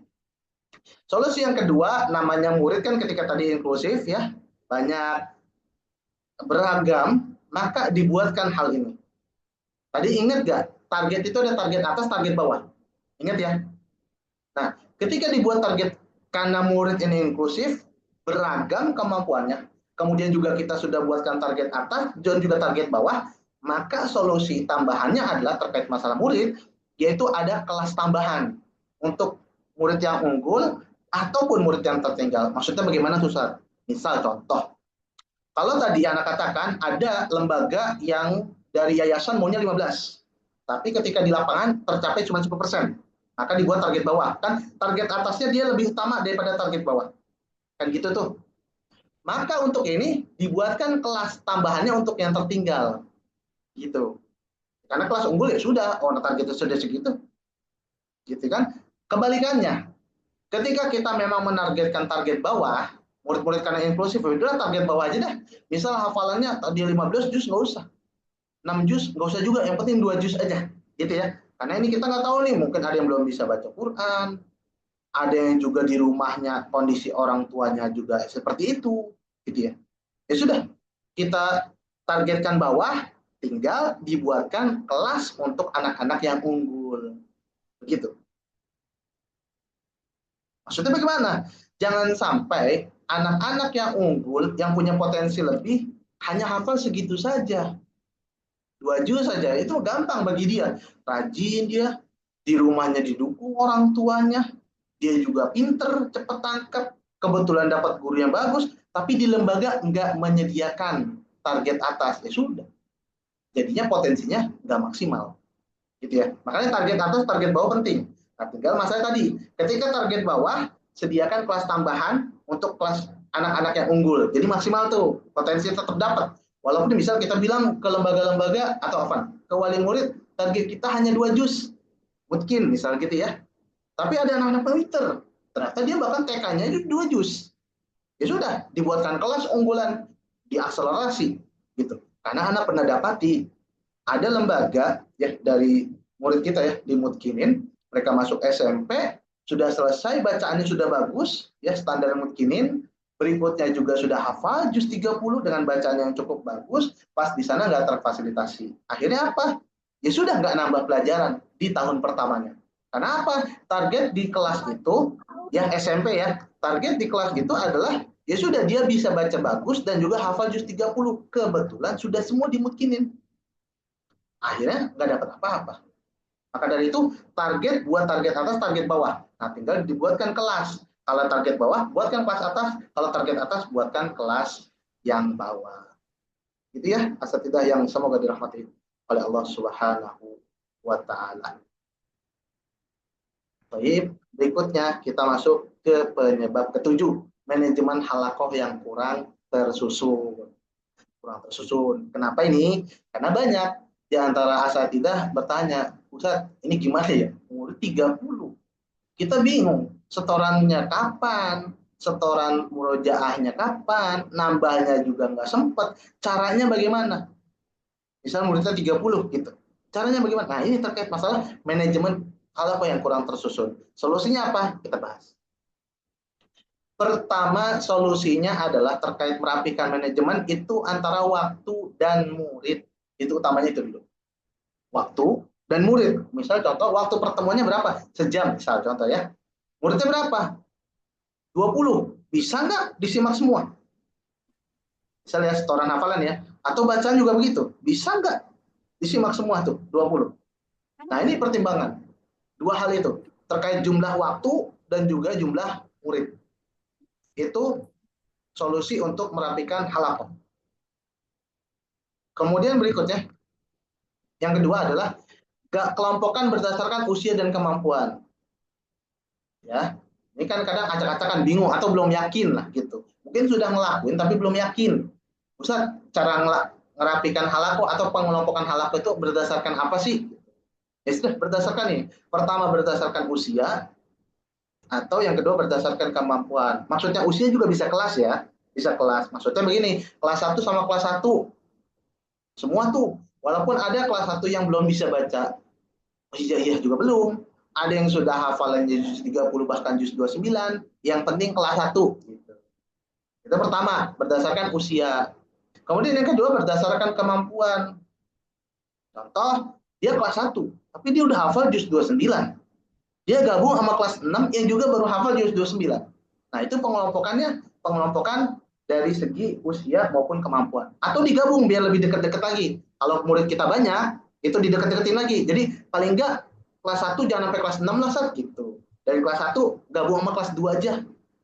Solusi yang kedua, namanya murid kan ketika tadi inklusif ya, banyak beragam, maka dibuatkan hal ini. Tadi ingat gak? Target itu ada target atas, target bawah. Ingat ya? Nah, ketika dibuat target karena murid ini inklusif, beragam kemampuannya, kemudian juga kita sudah buatkan target atas dan juga target bawah, maka solusi tambahannya adalah terkait masalah murid, yaitu ada kelas tambahan untuk murid yang unggul ataupun murid yang tertinggal. Maksudnya bagaimana Ustaz? Misal contoh, kalau tadi anak katakan ada lembaga yang dari yayasan maunya 15, tapi ketika di lapangan tercapai cuma 10%. Maka dibuat target bawah. Kan target atasnya dia lebih utama daripada target bawah. Kan gitu tuh. Maka untuk ini dibuatkan kelas tambahannya untuk yang tertinggal. Gitu. Karena kelas unggul ya sudah, targetnya sudah segitu. Gitu kan. Kebalikannya, ketika kita memang menargetkan target bawah, murid-murid karena inklusif, udah target bawah aja dah. Misal hafalannya tadi 15 juz nggak usah. 6 juz nggak usah juga, yang penting 2 juz aja. Gitu ya. Karena ini kita nggak tahu nih, mungkin ada yang belum bisa baca Quran, ada yang juga di rumahnya kondisi orang tuanya juga seperti itu, gitu ya. Ya sudah, kita targetkan bawah, tinggal dibuatkan kelas untuk anak-anak yang unggul, begitu. Maksudnya bagaimana? Jangan sampai anak-anak yang unggul, yang punya potensi lebih, hanya hafal segitu saja. 2 juz saja, itu gampang bagi dia. Rajin dia, di rumahnya didukung orang tuanya, dia juga pinter, cepat tangkap, kebetulan dapat guru yang bagus, tapi di lembaga nggak menyediakan target atas, ya sudah. Jadinya potensinya nggak maksimal. Gitu ya. Makanya target atas, target bawah penting. Nah, tinggal masalah tadi, ketika target bawah, sediakan kelas tambahan untuk kelas anak-anak yang unggul. Jadi maksimal tuh, potensi tetap dapat. Walaupun misal kita bilang ke lembaga-lembaga atau apa, ke wali murid, target kita hanya 2 juz. Mungkin, misal gitu ya. Tapi ada anak-anak pinter, ternyata dia bahkan TK-nya itu 2 juz. Ya sudah, dibuatkan kelas unggulan, diakselerasi. Gitu. Karena anak pernah dapati, ada lembaga ya dari murid kita ya di Mutkinin, mereka masuk SMP, sudah selesai bacaannya sudah bagus, ya standar Mutkinin, berikutnya juga sudah hafal juz 30 dengan bacaan yang cukup bagus, pas di sana nggak terfasilitasi. Akhirnya apa? Ya sudah nggak nambah pelajaran di tahun pertamanya. Karena apa? Target di kelas itu, yang SMP ya, target di kelas itu adalah ya sudah dia bisa baca bagus dan juga hafal juz 30. Kebetulan sudah semua dimutkinin. Akhirnya nggak dapat apa-apa. Maka dari itu target buat target atas, target bawah. Nah, tinggal dibuatkan kelas. Kalau target bawah, buatkan kelas atas. Kalau target atas, buatkan kelas yang bawah. Gitu ya, asatidzah yang semoga dirahmati oleh Allah Subhanahu wa taala. Baik, berikutnya kita masuk ke penyebab ketujuh, manajemen halakoh yang kurang tersusun. Kurang tersusun. Kenapa ini? Karena banyak di antara asatidzah bertanya, Ustaz, ini gimana ya? Umur 30. Kita bingung, setorannya kapan? Setoran murojaahnya kapan? Nambahnya juga nggak sempat. Caranya bagaimana? Misal muridnya 30 gitu. Caranya bagaimana? Nah, ini terkait masalah manajemen hal apa yang kurang tersusun. Solusinya apa? Kita bahas. Pertama, solusinya adalah terkait merapikan manajemen itu antara waktu dan murid. Itu utamanya itu dulu. Waktu dan murid. Misal contoh, waktu pertemuannya berapa? Sejam, misal contoh ya. Muridnya berapa? 20. Bisa nggak disimak semua? Misalnya setoran hafalan ya. Atau bacaan juga begitu. Bisa nggak disimak semua tuh, 20. Nah, ini pertimbangan. Dua hal itu. Terkait jumlah waktu dan juga jumlah murid. Itu solusi untuk merapikan halakoh. Kemudian berikutnya, yang kedua adalah kelompokan berdasarkan usia dan kemampuan. Ya, ini kan kadang acak-acakan bingung atau belum yakin lah gitu. Mungkin sudah ngelakuin tapi belum yakin. Ustaz, cara ngerapikan halakoh atau pengelompokan halakoh itu berdasarkan apa sih? Ya sudah berdasarkan nih. Pertama berdasarkan usia, atau yang kedua berdasarkan kemampuan. Maksudnya usia juga bisa kelas ya. Bisa kelas. Maksudnya begini, kelas 1 sama kelas 1. Semua tuh. Walaupun ada kelas 1 yang belum bisa baca. Hijaiyah juga belum. Ada yang sudah hafalannya juz 30 bahkan juz 29. Yang penting kelas 1. Gitu. Itu pertama, berdasarkan usia. Kemudian yang kedua berdasarkan kemampuan. Contoh, dia kelas 1. Tapi dia udah hafal juz 29. Dia gabung sama kelas 6 yang juga baru hafal juz 29. Nah, itu pengelompokan dari segi usia maupun kemampuan. Atau digabung biar lebih dekat-dekat lagi. Kalau murid kita banyak, itu didekat-dekatin lagi. Jadi paling enggak kelas 1 jangan sampai kelas 6 lah, Sat, gitu. Dari kelas 1 gabung sama kelas 2 aja.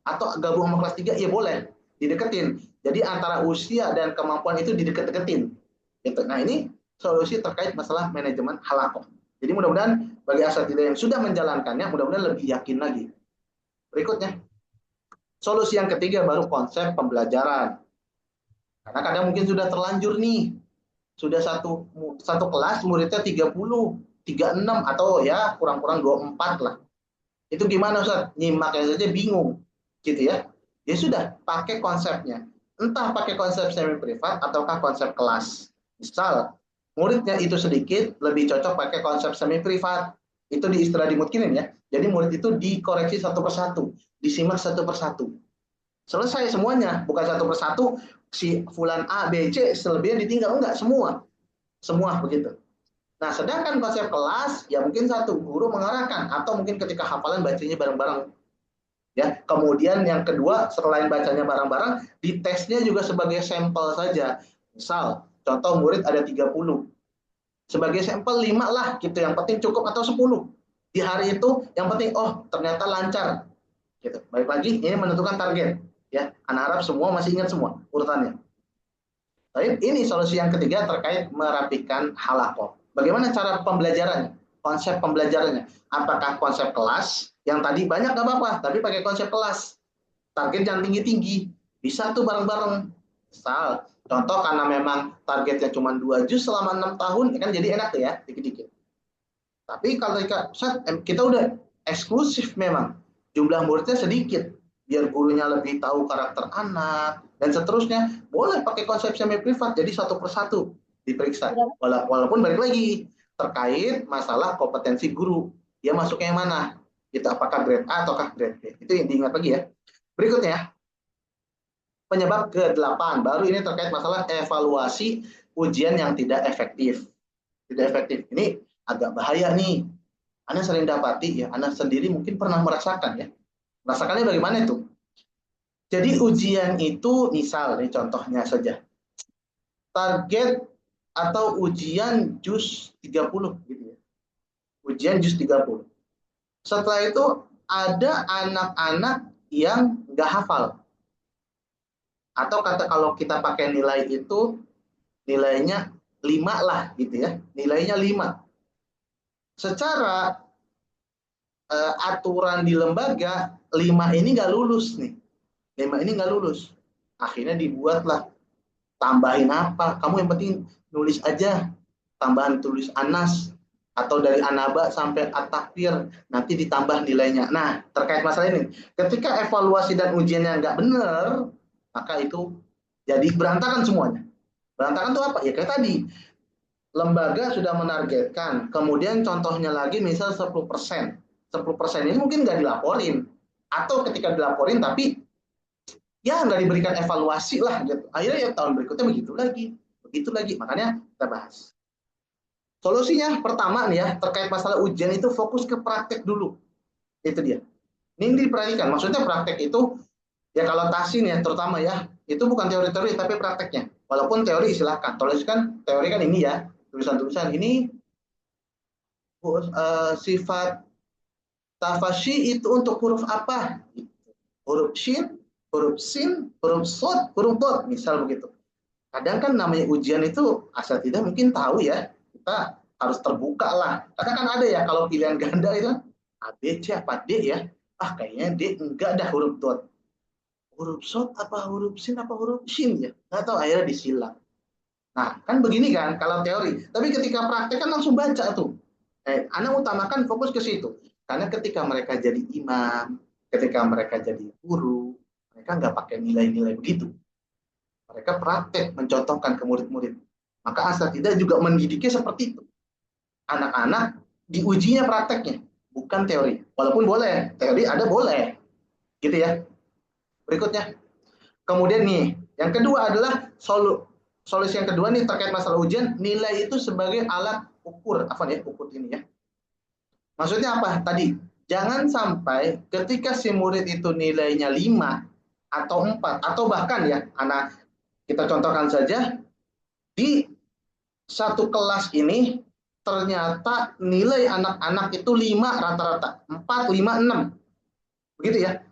Atau gabung sama kelas 3, ya boleh. Dideketin. Jadi antara usia dan kemampuan itu didekat-deketin. Gitu. Nah, ini solusi terkait masalah manajemen halakoh. Jadi mudah-mudahan bagi asatidzah yang sudah menjalankannya, mudah-mudahan lebih yakin lagi. Berikutnya, solusi yang ketiga baru konsep pembelajaran. Karena kadang mungkin sudah terlanjur nih, sudah satu kelas muridnya 30, 36 atau ya kurang-kurang 24 lah. Itu gimana Ustaz? Nyimaknya saja bingung, gitu ya. Ya sudah, pakai konsepnya. Entah pakai konsep semi privat ataukah konsep kelas. Misal, muridnya itu sedikit, lebih cocok pakai konsep semi privat. Itu di istilah di Mutkinin ya. Jadi murid itu dikoreksi satu persatu, disimak satu persatu. Selesai semuanya, bukan satu persatu si fulan A, B, C selebihnya ditinggal, enggak, semua. Semua begitu. Nah, sedangkan konsep kelas ya mungkin satu guru mengarahkan atau mungkin ketika hafalan bacanya bareng-bareng. Ya, kemudian yang kedua selain bacanya bareng-bareng, ditesnya juga sebagai sampel saja. Misal contoh murid ada 30. Sebagai sampel 5 lah gitu, yang penting cukup atau 10. Di hari itu yang penting ternyata lancar. Gitu. Baik lagi ini menentukan target ya. Anak Arab semua masih ingat semua urutannya. Baik, ini solusi yang ketiga terkait merapikan halakoh. Bagaimana cara pembelajarannya? Konsep pembelajarannya. Apakah konsep kelas yang tadi banyak nggak apa-apa, tapi pakai konsep kelas. Target jangan tinggi-tinggi. Bisa tuh bareng-bareng. Misal contoh karena memang targetnya cuma 2 juz selama 6 tahun, ya kan jadi enak tuh ya, dikit-dikit. Tapi kalau kita udah eksklusif memang, jumlah muridnya sedikit, biar gurunya lebih tahu karakter anak, dan seterusnya, boleh pakai konsep semi privat, jadi satu persatu. diperiksa. Walaupun balik lagi terkait masalah kompetensi guru, dia masuknya yang mana? Itu apakah grade A ataukah grade B? Itu yang diingat lagi ya. Berikutnya, penyebab ke-8, baru ini terkait masalah evaluasi ujian yang tidak efektif. Tidak efektif. Ini agak bahaya nih. Anda sering dapati ya, Anda sendiri mungkin pernah merasakan ya. Merasakannya bagaimana itu? Jadi ujian itu misal nih contohnya saja. Target atau ujian juz 30 gitu ya. Ujian juz 30. Setelah itu ada anak-anak yang nggak hafal. Atau kalau kita pakai nilai itu nilainya 5 lah gitu ya. Nilainya 5. Secara aturan di lembaga 5 ini nggak lulus nih. 5 ini nggak lulus. Akhirnya dibuatlah tambahin apa? Kamu yang penting nulis aja. Tambahan tulis Anas atau dari Anaba sampai At-Takfir, nanti ditambah nilainya. Nah, terkait masalah ini, ketika evaluasi dan ujiannya nggak benar, maka itu jadi berantakan semuanya. Berantakan itu apa? Ya kayak tadi, lembaga sudah menargetkan, kemudian contohnya lagi misal 10%. 10% ini mungkin nggak dilaporin. Atau ketika dilaporin tapi ya nggak diberikan evaluasi lah gitu. Akhirnya ya tahun berikutnya begitu lagi. Makanya kita bahas. Solusinya pertama nih ya, terkait masalah ujian itu fokus ke praktek dulu. Itu dia. Ini diperhatikan. Maksudnya praktek itu ya kalau tasin ya terutama ya, itu bukan teori-teori tapi prakteknya. Walaupun teori silakan. Teori kan ini ya, tulisan-tulisan ini sifat tafashi itu untuk huruf apa? Huruf shin, huruf sin, huruf sod, huruf dot, misal begitu. Kadang kan namanya ujian itu asal tidak mungkin tahu ya, kita harus terbuka lah. Karena kan ada ya kalau pilihan ganda itu A, B, C apa D ya. Kayaknya D enggak ada huruf dot. Huruf sod apa huruf sin apa huruf shin ya. Nggak tahu, akhirnya disilang. Nah, kan begini kan kalau teori. Tapi ketika praktek kan langsung baca tuh. Anda utamakan fokus ke situ. Karena ketika mereka jadi imam, ketika mereka jadi guru, mereka nggak pakai nilai-nilai begitu. Mereka praktek mencontohkan ke murid-murid. Maka asatidzah juga mendidiknya seperti itu. Anak-anak diujinya prakteknya, bukan teori. Walaupun boleh, teori ada boleh. Gitu ya. Berikutnya. Kemudian nih, yang kedua adalah solusi yang kedua nih terkait masalah ujian, nilai itu sebagai alat ukur. Apa nih ukur ini ya? Maksudnya apa? Tadi, jangan sampai ketika si murid itu nilainya 5 atau 4 atau bahkan ya, anak kita contohkan saja di satu kelas ini ternyata nilai anak-anak itu 5 rata-rata, 4, 5, 6. Begitu ya.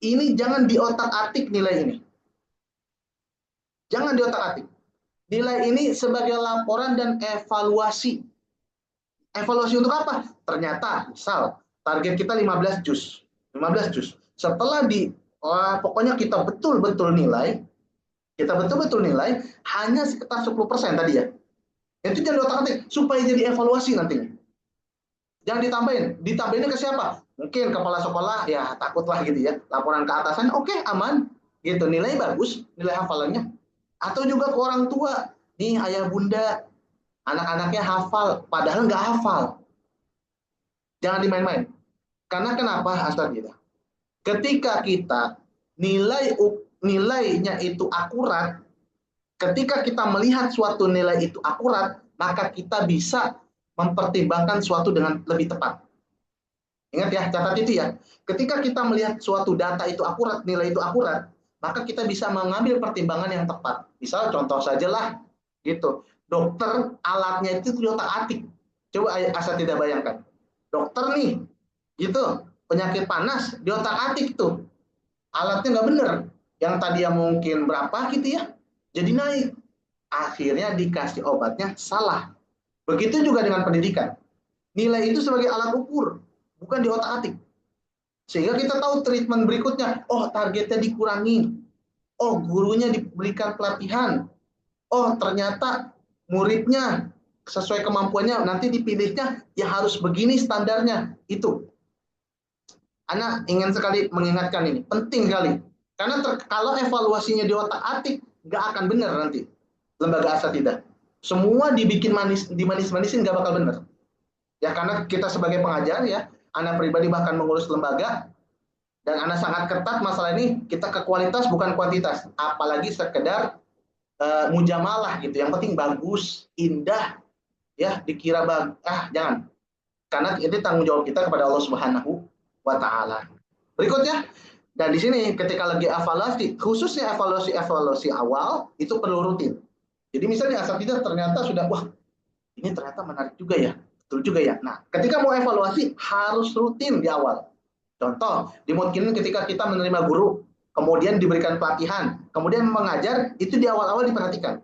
Ini jangan diotak-atik nilai ini. Jangan diotak-atik. Nilai ini sebagai laporan dan evaluasi. Evaluasi untuk apa? Ternyata misal target kita 15 juz. 15 juz. Setelah pokoknya kita betul-betul nilai hanya sekitar 10% tadi ya. Itu jangan diotak-atik supaya jadi evaluasi nantinya. Jangan ditambahinnya ke siapa? Mungkin kepala sekolah ya takutlah gitu ya. Laporan ke atasan oke, aman gitu, nilai bagus, nilai hafalannya. Atau juga ke orang tua, nih ayah bunda, anak-anaknya hafal, padahal nggak hafal. Jangan dimain-main. Karena kenapa asatidzah? Ketika kita nilainya itu akurat, ketika kita melihat suatu nilai itu akurat, maka kita bisa mempertimbangkan suatu dengan lebih tepat. Ingat ya, catat itu ya. Ketika kita melihat suatu data itu akurat, nilai itu akurat, maka kita bisa mengambil pertimbangan yang tepat. Misal contoh sajalah gitu. Dokter alatnya itu diotak-atik. Coba asatidzah bayangkan. Dokter nih, gitu, penyakit panas diotak-atik tuh. Alatnya nggak bener. Yang tadinya mungkin berapa gitu ya, jadi naik. Akhirnya dikasih obatnya salah. Begitu juga dengan pendidikan. Nilai itu sebagai alat ukur, bukan diotak-atik. Sehingga kita tahu treatment berikutnya. Oh, targetnya dikurangi. Oh, gurunya diberikan pelatihan. Oh, ternyata muridnya sesuai kemampuannya nanti dipilihnya ya harus begini standarnya. Itu. Ana ingin sekali mengingatkan ini, penting sekali. Karena kalau evaluasinya diotak-atik, nggak akan benar nanti lembaga asatidzah. Semua dibikin dimanis-manisin nggak bakal bener. Ya karena kita sebagai pengajar ya, anak pribadi bahkan mengurus lembaga, dan anak sangat ketat masalah ini, kita ke kualitas bukan kuantitas. Apalagi sekedar mujamalah gitu. Yang penting bagus, indah, ya dikira jangan. Karena ini tanggung jawab kita kepada Allah Subhanahu wa Ta'ala. Berikutnya, dan di sini ketika lagi evaluasi, khususnya evaluasi awal itu perlu rutin. Jadi misalnya asatidz ternyata sudah, wah ini ternyata menarik juga ya, betul juga ya. Nah, ketika mau evaluasi harus rutin di awal. Contoh, dimungkinkan ketika kita menerima guru, kemudian diberikan pelatihan, kemudian mengajar, itu di awal-awal diperhatikan.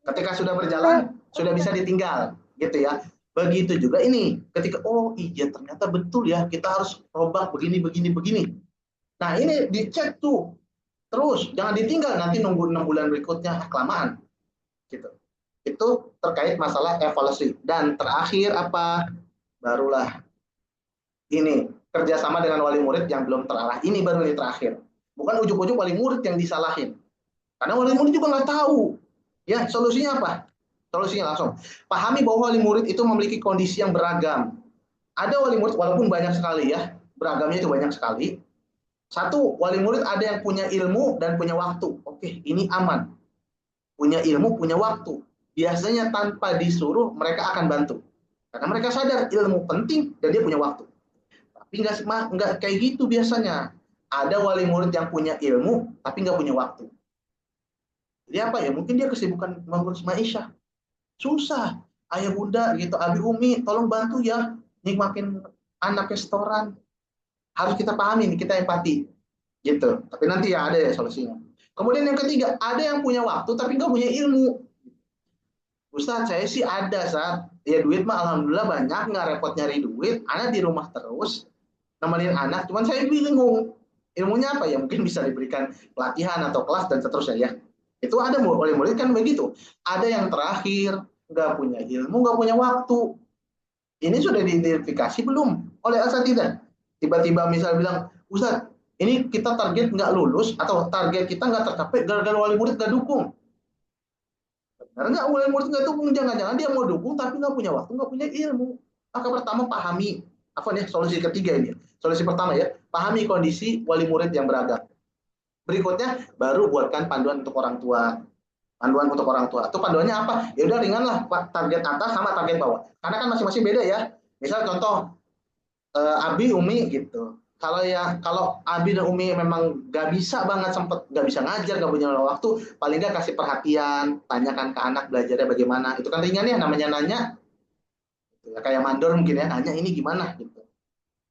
Ketika sudah berjalan, sudah bisa ditinggal, gitu ya. Begitu juga ini, ketika oh iya ternyata betul ya, kita harus robah begini. Nah ini dicek tuh, terus jangan ditinggal, nanti nunggu 6 bulan berikutnya kelamaan, gitu. Itu terkait masalah evaluasi. Dan terakhir apa? Barulah ini kerjasama dengan wali murid yang belum terarah. Ini baru yang terakhir. Bukan ujuk-ujuk wali murid yang disalahin. Karena wali murid juga nggak tahu. Ya, solusinya apa? Solusinya langsung. Pahami bahwa wali murid itu memiliki kondisi yang beragam. Ada wali murid, walaupun banyak sekali ya, beragamnya itu banyak sekali. Satu, wali murid ada yang punya ilmu dan punya waktu. Oke, ini aman. Punya ilmu, punya waktu. Biasanya tanpa disuruh, mereka akan bantu. Karena mereka sadar ilmu penting dan dia punya waktu. Tapi nggak kayak gitu biasanya. Ada wali murid yang punya ilmu, tapi nggak punya waktu. Jadi apa ya? Mungkin dia kesibukan mengurus maisha. Susah. Ayah bunda gitu, abi umi, tolong bantu ya nikmatin anak restoran. Harus kita pahami nih, kita empati. Gitu. Tapi nanti ya ada ya solusinya. Kemudian yang ketiga, ada yang punya waktu tapi nggak punya ilmu. Ustaz, saya sih ada saat ya duit mah alhamdulillah banyak, nggak repot nyari duit, anak di rumah terus nemenin anak, cuman saya bingung ilmunya apa ya, mungkin bisa diberikan pelatihan atau kelas dan seterusnya ya. Itu ada oleh murid kan begitu. Ada yang terakhir nggak punya ilmu, nggak punya waktu. Ini sudah diidentifikasi belum oleh asatidz? Tiba-tiba misal bilang, Ustaz, ini kita target nggak lulus atau target kita nggak tercapai gara-gara wali murid nggak dukung. Karena wali murid nggak dukung, jangan-jangan dia mau dukung tapi nggak punya waktu, nggak punya ilmu. Maka pertama pahami, apa nih solusi ketiga ini? Solusi pertama ya, pahami kondisi wali murid yang beragam. Berikutnya baru buatkan panduan untuk orang tua. Panduan untuk orang tua. Itu panduannya apa? Ya udah ringan lah, target atas sama target bawah. Karena kan masing-masing beda ya. Misal contoh Abi, Umi gitu. Kalau Abi dan Umi memang nggak bisa banget, sempet nggak bisa ngajar, nggak punya waktu, paling nggak kasih perhatian, tanyakan ke anak belajarnya bagaimana. Itu kan ringan ya, namanya nanya. Ya, kayak mandor mungkin ya, nanya ini gimana gitu.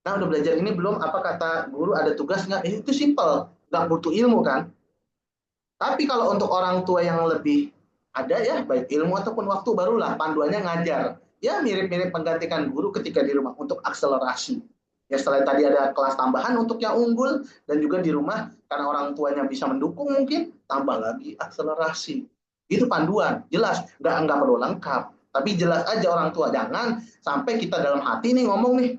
Nah udah belajar ini belum, apa kata guru, ada tugas nggak? Itu simple, nggak butuh ilmu kan. Tapi kalau untuk orang tua yang lebih ada ya, baik ilmu ataupun waktu, barulah panduannya ngajar. Ya mirip-mirip menggantikan guru ketika di rumah untuk akselerasi. Ya setelah tadi ada kelas tambahan untuk yang unggul, dan juga di rumah karena orang tuanya bisa mendukung mungkin, tambah lagi akselerasi. Itu panduan, jelas, nggak perlu lengkap. Tapi jelas aja orang tua, jangan sampai kita dalam hati nih ngomong nih,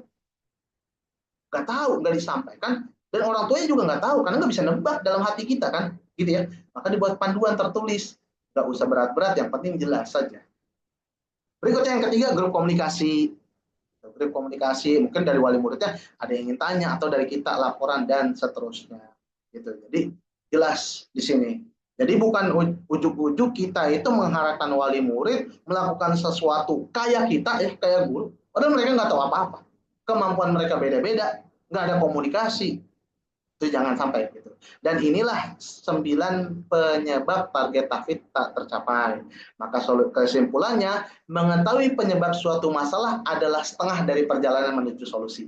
nggak tahu, nggak disampaikan, dan orang tuanya juga nggak tahu karena nggak bisa nebak dalam hati kita kan, gitu ya. Maka dibuat panduan tertulis, nggak usah berat-berat, yang penting jelas saja. Berikutnya yang ketiga, grup komunikasi. Grup komunikasi mungkin dari wali muridnya ada yang ingin tanya atau dari kita laporan dan seterusnya, gitu. Jadi jelas di sini. Jadi bukan ujuk-ujuk kita itu mengharapkan wali murid melakukan sesuatu kayak kita ya, kayak guru, padahal mereka nggak tahu apa-apa. Kemampuan mereka beda-beda, nggak ada komunikasi. Itu jangan sampai gitu. Dan inilah 9 penyebab target tahfidz tak tercapai. Maka kesimpulannya, mengetahui penyebab suatu masalah adalah setengah dari perjalanan menuju solusi.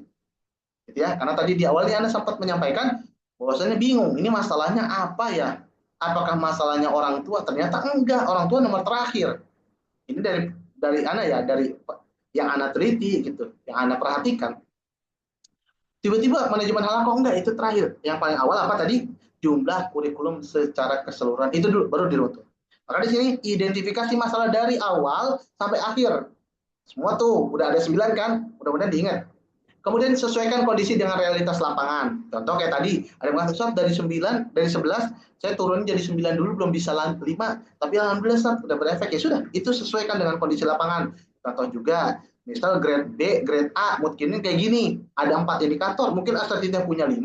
Gitu ya. Karena tadi di awalnya Anda sempat menyampaikan bahwasanya bingung, ini masalahnya apa ya? Apakah masalahnya orang tua? Ternyata enggak, orang tua nomor terakhir. Ini dari Anda ya, dari yang Anda teliti gitu, yang Anda perhatikan. Tiba-tiba manajemen halal kok enggak, itu terakhir. Yang paling awal apa tadi? Jumlah kurikulum secara keseluruhan. Itu dulu, baru diruntuh. Maka di sini identifikasi masalah dari awal sampai akhir. Semua tuh udah ada 9 kan? Mudah-mudahan diingat. Kemudian sesuaikan kondisi dengan realitas lapangan. Contoh kayak tadi, ada yang mengatakan, dari 9, dari 11, saya turunin jadi 9 dulu, belum bisa 5, tapi alhamdulillah Ustaz, udah berefek. Ya sudah, itu sesuaikan dengan kondisi lapangan. Contoh juga, misal grade B, grade A, mungkin kayak gini, ada 4 indikator, mungkin asatidz punya 5,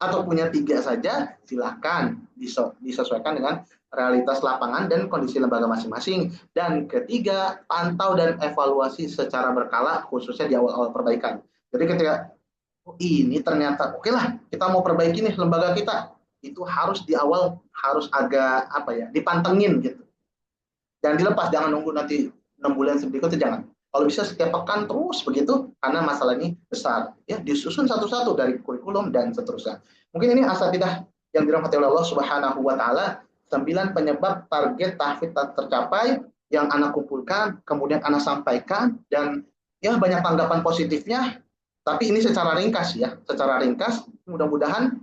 atau punya 3 saja, silahkan disesuaikan dengan realitas lapangan dan kondisi lembaga masing-masing. Dan ketiga, pantau dan evaluasi secara berkala, khususnya di awal-awal perbaikan. Jadi ketika oh, ini ternyata oke lah, kita mau perbaiki nih lembaga kita, itu harus di awal harus agak apa ya, dipantengin gitu. Jangan dilepas, jangan nunggu nanti 6 bulan berikutnya, jangan. Kalau bisa setiap pekan terus begitu, karena masalah ini besar. Ya, disusun satu-satu dari kurikulum dan seterusnya. Mungkin ini asatidzah yang dirahmati oleh Allah Subhanahu wa taala, 9 penyebab target tahfidz tak tercapai yang anak kumpulkan, kemudian anak sampaikan, dan ya banyak tanggapan positifnya. Tapi ini secara ringkas ya, secara ringkas. Mudah-mudahan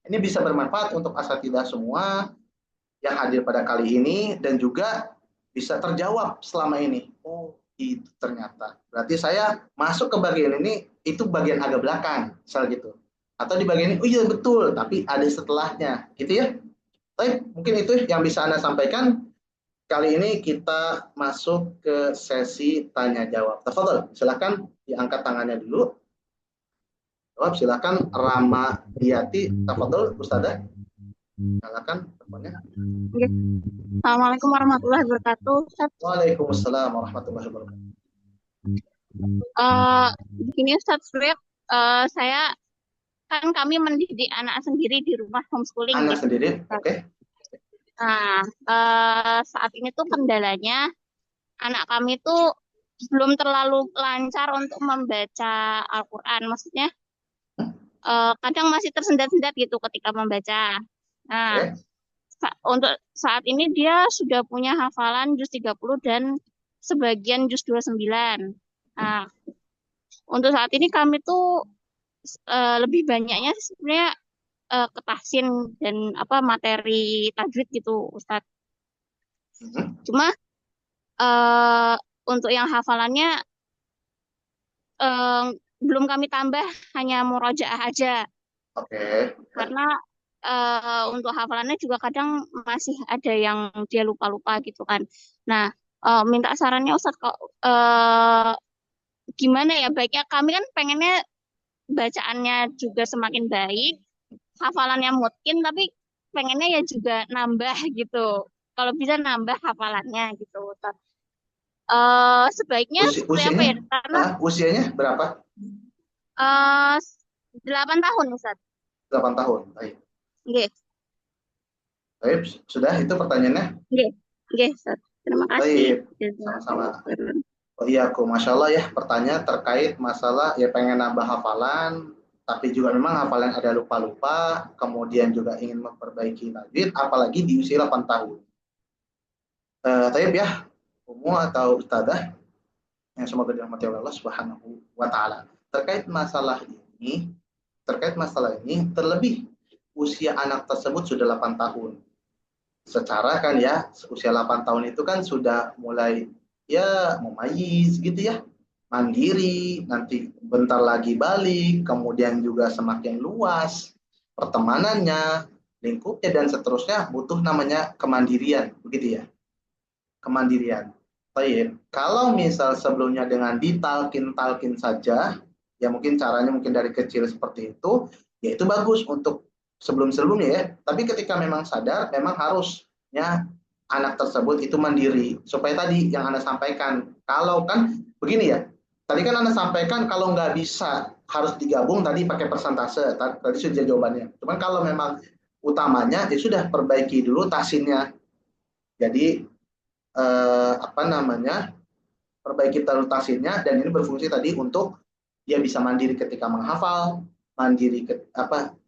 ini bisa bermanfaat untuk asatidzah semua yang hadir pada kali ini dan juga bisa terjawab selama ini. Oh, itu ternyata. Berarti saya masuk ke bagian ini, itu bagian agak belakang, misal gitu. Atau di bagian ini, oh iya betul, tapi ada setelahnya, gitu ya. Baik, mungkin itu yang bisa Anda sampaikan. Kali ini kita masuk ke sesi tanya-jawab. Tafadhol, silakan diangkat tangannya dulu. Jawab, silakan. Rama Diati, tafadhol, Ustazah. Silakan teleponnya. Assalamualaikum warahmatullahi wabarakatuh. Ustaz, Waalaikumsalam warahmatullahi wabarakatuh. begini Ustaz, sebenarnya saya kan kami mendidik anak sendiri di rumah homeschooling Anak gitu. sendiri, oke. Nah, saat ini tuh kendalanya anak kami tuh belum terlalu lancar untuk membaca Al-Quran. Maksudnya kadang masih tersendat-sendat gitu ketika membaca. Nah, untuk saat ini dia sudah punya hafalan juz 30 dan sebagian juz 29. Nah, untuk saat ini kami tuh lebih banyaknya sebenarnya ke tahsin dan materi tajwid gitu, Ustadz. Cuma untuk yang hafalannya belum kami tambah, hanya murojaah aja. Oke. Karena untuk hafalannya juga kadang masih ada yang dia lupa-lupa gitu kan. Nah, minta sarannya Ustadz, kok gimana ya baiknya, kami kan pengennya bacaannya juga semakin baik, hafalannya mungkin, tapi pengennya ya juga nambah gitu. Kalau bisa nambah hafalannya gitu, Ustadz. Sebaiknya seperti apa ya? Karena usianya berapa? 8 tahun, Ustadz. 8 tahun. Baik. Oke. Baik, sudah itu pertanyaannya? Oke, Ustadz. Terima kasih. Baik, sama-sama. Oh iya, Masya Allah ya, pertanyaan terkait masalah ya pengen nambah hafalan, tapi juga memang hafalan ada lupa-lupa, kemudian juga ingin memperbaiki tajwid, apalagi di usia 8 tahun. Tayyib ya, Umu atau Ustadzah, yang semoga dirahmati oleh Allah Subhanahu wa Ta'ala. Terkait masalah ini, terlebih usia anak tersebut sudah 8 tahun. Secara kan ya, usia 8 tahun itu kan sudah mulai ya mumayyiz gitu ya, mandiri, nanti bentar lagi balik, kemudian juga semakin luas pertemanannya, lingkupnya dan seterusnya, butuh namanya kemandirian, begitu ya, kemandirian. Baik, kalau misal sebelumnya dengan ditalkin saja, ya mungkin caranya mungkin dari kecil seperti itu, ya itu bagus untuk sebelum-sebelumnya ya. Tapi ketika memang sadar, memang harusnya anak tersebut itu mandiri. Supaya tadi yang Anda sampaikan, kalau kan begini ya, tadi kan Anda sampaikan kalau nggak bisa harus digabung tadi pakai persentase, tadi sudah jawabannya. Cuman kalau memang utamanya, ya sudah perbaiki dulu tahsinnya. Jadi perbaiki dulu tahsinnya, dan ini berfungsi tadi untuk dia bisa mandiri ketika menghafal, mandiri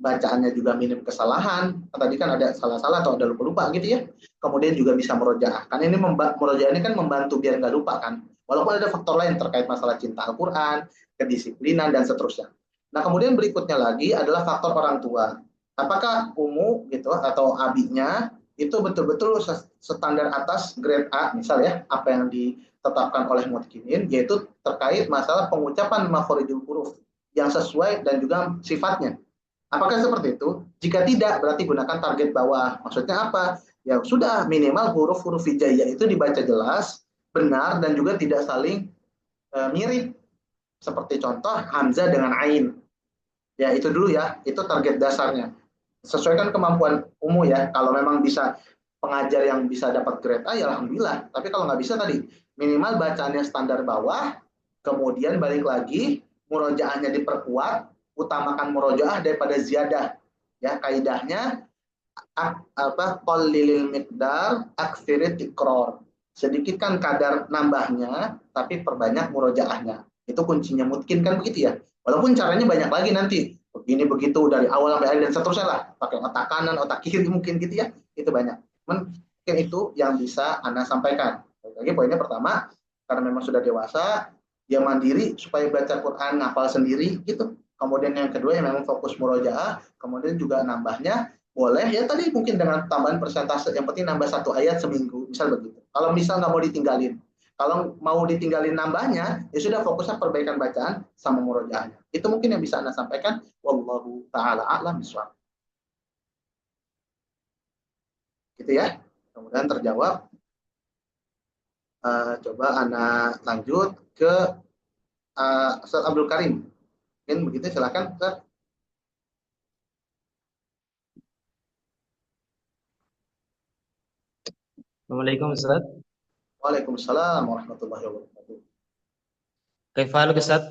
bacaannya juga minim kesalahan. Tadi kan ada salah-salah atau ada lupa-lupa gitu ya. Kemudian juga bisa murojaah. Kan ini murojaah ini kan membantu biar nggak lupa kan. Walaupun ada faktor lain terkait masalah cinta Al-Qur'an, kedisiplinan dan seterusnya. Nah, kemudian berikutnya lagi adalah faktor orang tua. Apakah Umu gitu atau abinya itu betul-betul standar atas grade A misal ya, apa yang ditetapkan oleh Mutkinin, yaitu terkait masalah pengucapan makhorijul huruf. yang sesuai dan juga sifatnya. Apakah seperti itu? Jika tidak, berarti gunakan target bawah. Maksudnya apa? Ya sudah, minimal huruf-huruf hijaiyah itu dibaca jelas, benar, dan juga tidak saling mirip. Seperti contoh hamzah dengan ain. Ya itu dulu ya, itu target dasarnya. Sesuaikan kemampuan umum ya. Kalau memang bisa pengajar yang bisa dapat grade A, ya alhamdulillah. Tapi kalau nggak bisa tadi, minimal bacaannya standar bawah, kemudian balik lagi, murojaahnya diperkuat, utamakan murojaah daripada ziyadah. Ya, kaidahnya qallilil miqdar aktsirit tikror. Sedikitkan kadar nambahnya, tapi perbanyak murojaahnya. Itu kuncinya, mungkin kan begitu ya. Walaupun caranya banyak lagi nanti. Begini begitu dari awal sampai akhir dan seterusnya lah. Pakai otak kanan, otak kiri mungkin gitu ya. Itu banyak. Mungkin itu yang bisa Anda sampaikan. Lagi poinnya pertama, karena memang sudah dewasa, dia mandiri supaya baca Quran ngapal sendiri gitu. Kemudian yang kedua yang memang fokus murojaah, kemudian juga nambahnya boleh ya tadi mungkin dengan tambahan persentase, yang penting nambah 1 ayat seminggu, misal begitu. Kalau misal nggak mau ditinggalin, kalau mau ditinggalin nambahnya, ya sudah fokusnya perbaikan bacaan sama murojaahnya. Itu mungkin yang bisa Anda sampaikan. Wallahu ta'ala a'lam bishawab. Gitu ya. Kemudian terjawab. Coba Anda lanjut ke Ustaz Abdul Karim. Mungkin begitu, silakan Ustaz. Assalamualaikum Ustaz. Waalaikumsalam warahmatullahi wabarakatuh. Kaifal Ustaz?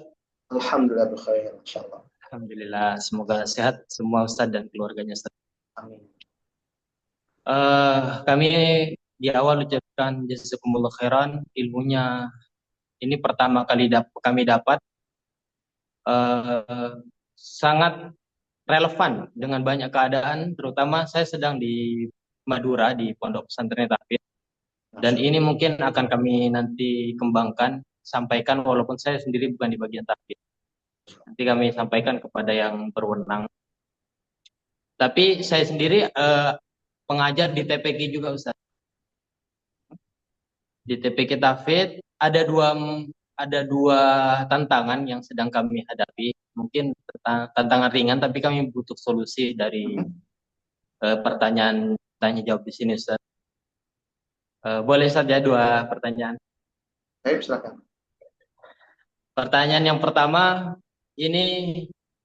Alhamdulillah bikhair, insyaallah. Alhamdulillah, semoga sehat semua Ustaz dan keluarganya Ustaz. Amin. Kami di awal ucapkan jazakumullah khairan, ilmunya ini pertama kali kami dapat, sangat relevan dengan banyak keadaan, terutama saya sedang di Madura di Pondok Pesantren Tahfidz, dan ini mungkin akan kami nanti kembangkan, sampaikan walaupun saya sendiri bukan di bagian tahfidz. Nanti kami sampaikan kepada yang berwenang. Tapi saya sendiri pengajar di TPQ juga Ustaz. Di TPQ Tahfidz ada dua tantangan yang sedang kami hadapi. Mungkin tantangan ringan, tapi kami butuh solusi dari pertanyaan tanya jawab di sini Ustaz. Boleh saja 2 pertanyaan. Baik, silakan. Pertanyaan yang pertama, ini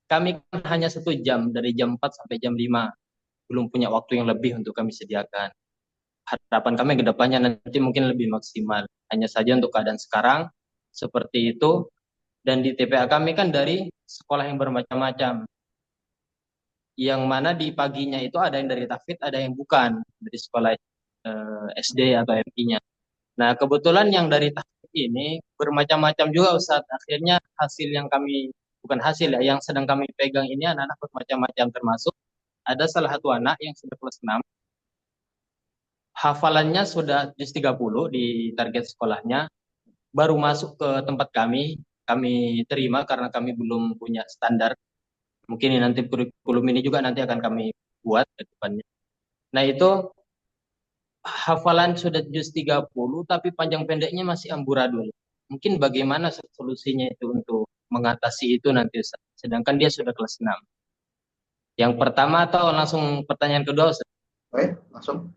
kami kan hanya 1 jam, dari jam 4 sampai jam 5. Belum punya waktu yang lebih untuk kami sediakan. Harapan kami ke depannya nanti mungkin lebih maksimal. Hanya saja untuk keadaan sekarang, seperti itu. Dan di TPA kami kan dari sekolah yang bermacam-macam. Yang mana di paginya itu ada yang dari tahfidz, ada yang bukan. Dari sekolah SD atau MI-nya. Nah, kebetulan yang dari tahfidz ini bermacam-macam juga Ustaz. Akhirnya hasil yang kami, bukan hasil ya, yang sedang kami pegang ini anak-anak bermacam-macam, termasuk ada salah satu anak yang sudah kelas 6. Hafalannya sudah juz 30 di target sekolahnya. Baru masuk ke tempat kami terima karena kami belum punya standar. Mungkin nanti kurikulum ini juga nanti akan kami buat ke depannya. Nah, itu hafalan sudah juz 30 tapi panjang pendeknya masih amburadul. Mungkin bagaimana solusinya itu untuk mengatasi itu nanti Ustaz? Sedangkan dia sudah kelas 6. Yang pertama atau langsung pertanyaan kedua Ustaz? Baik, langsung.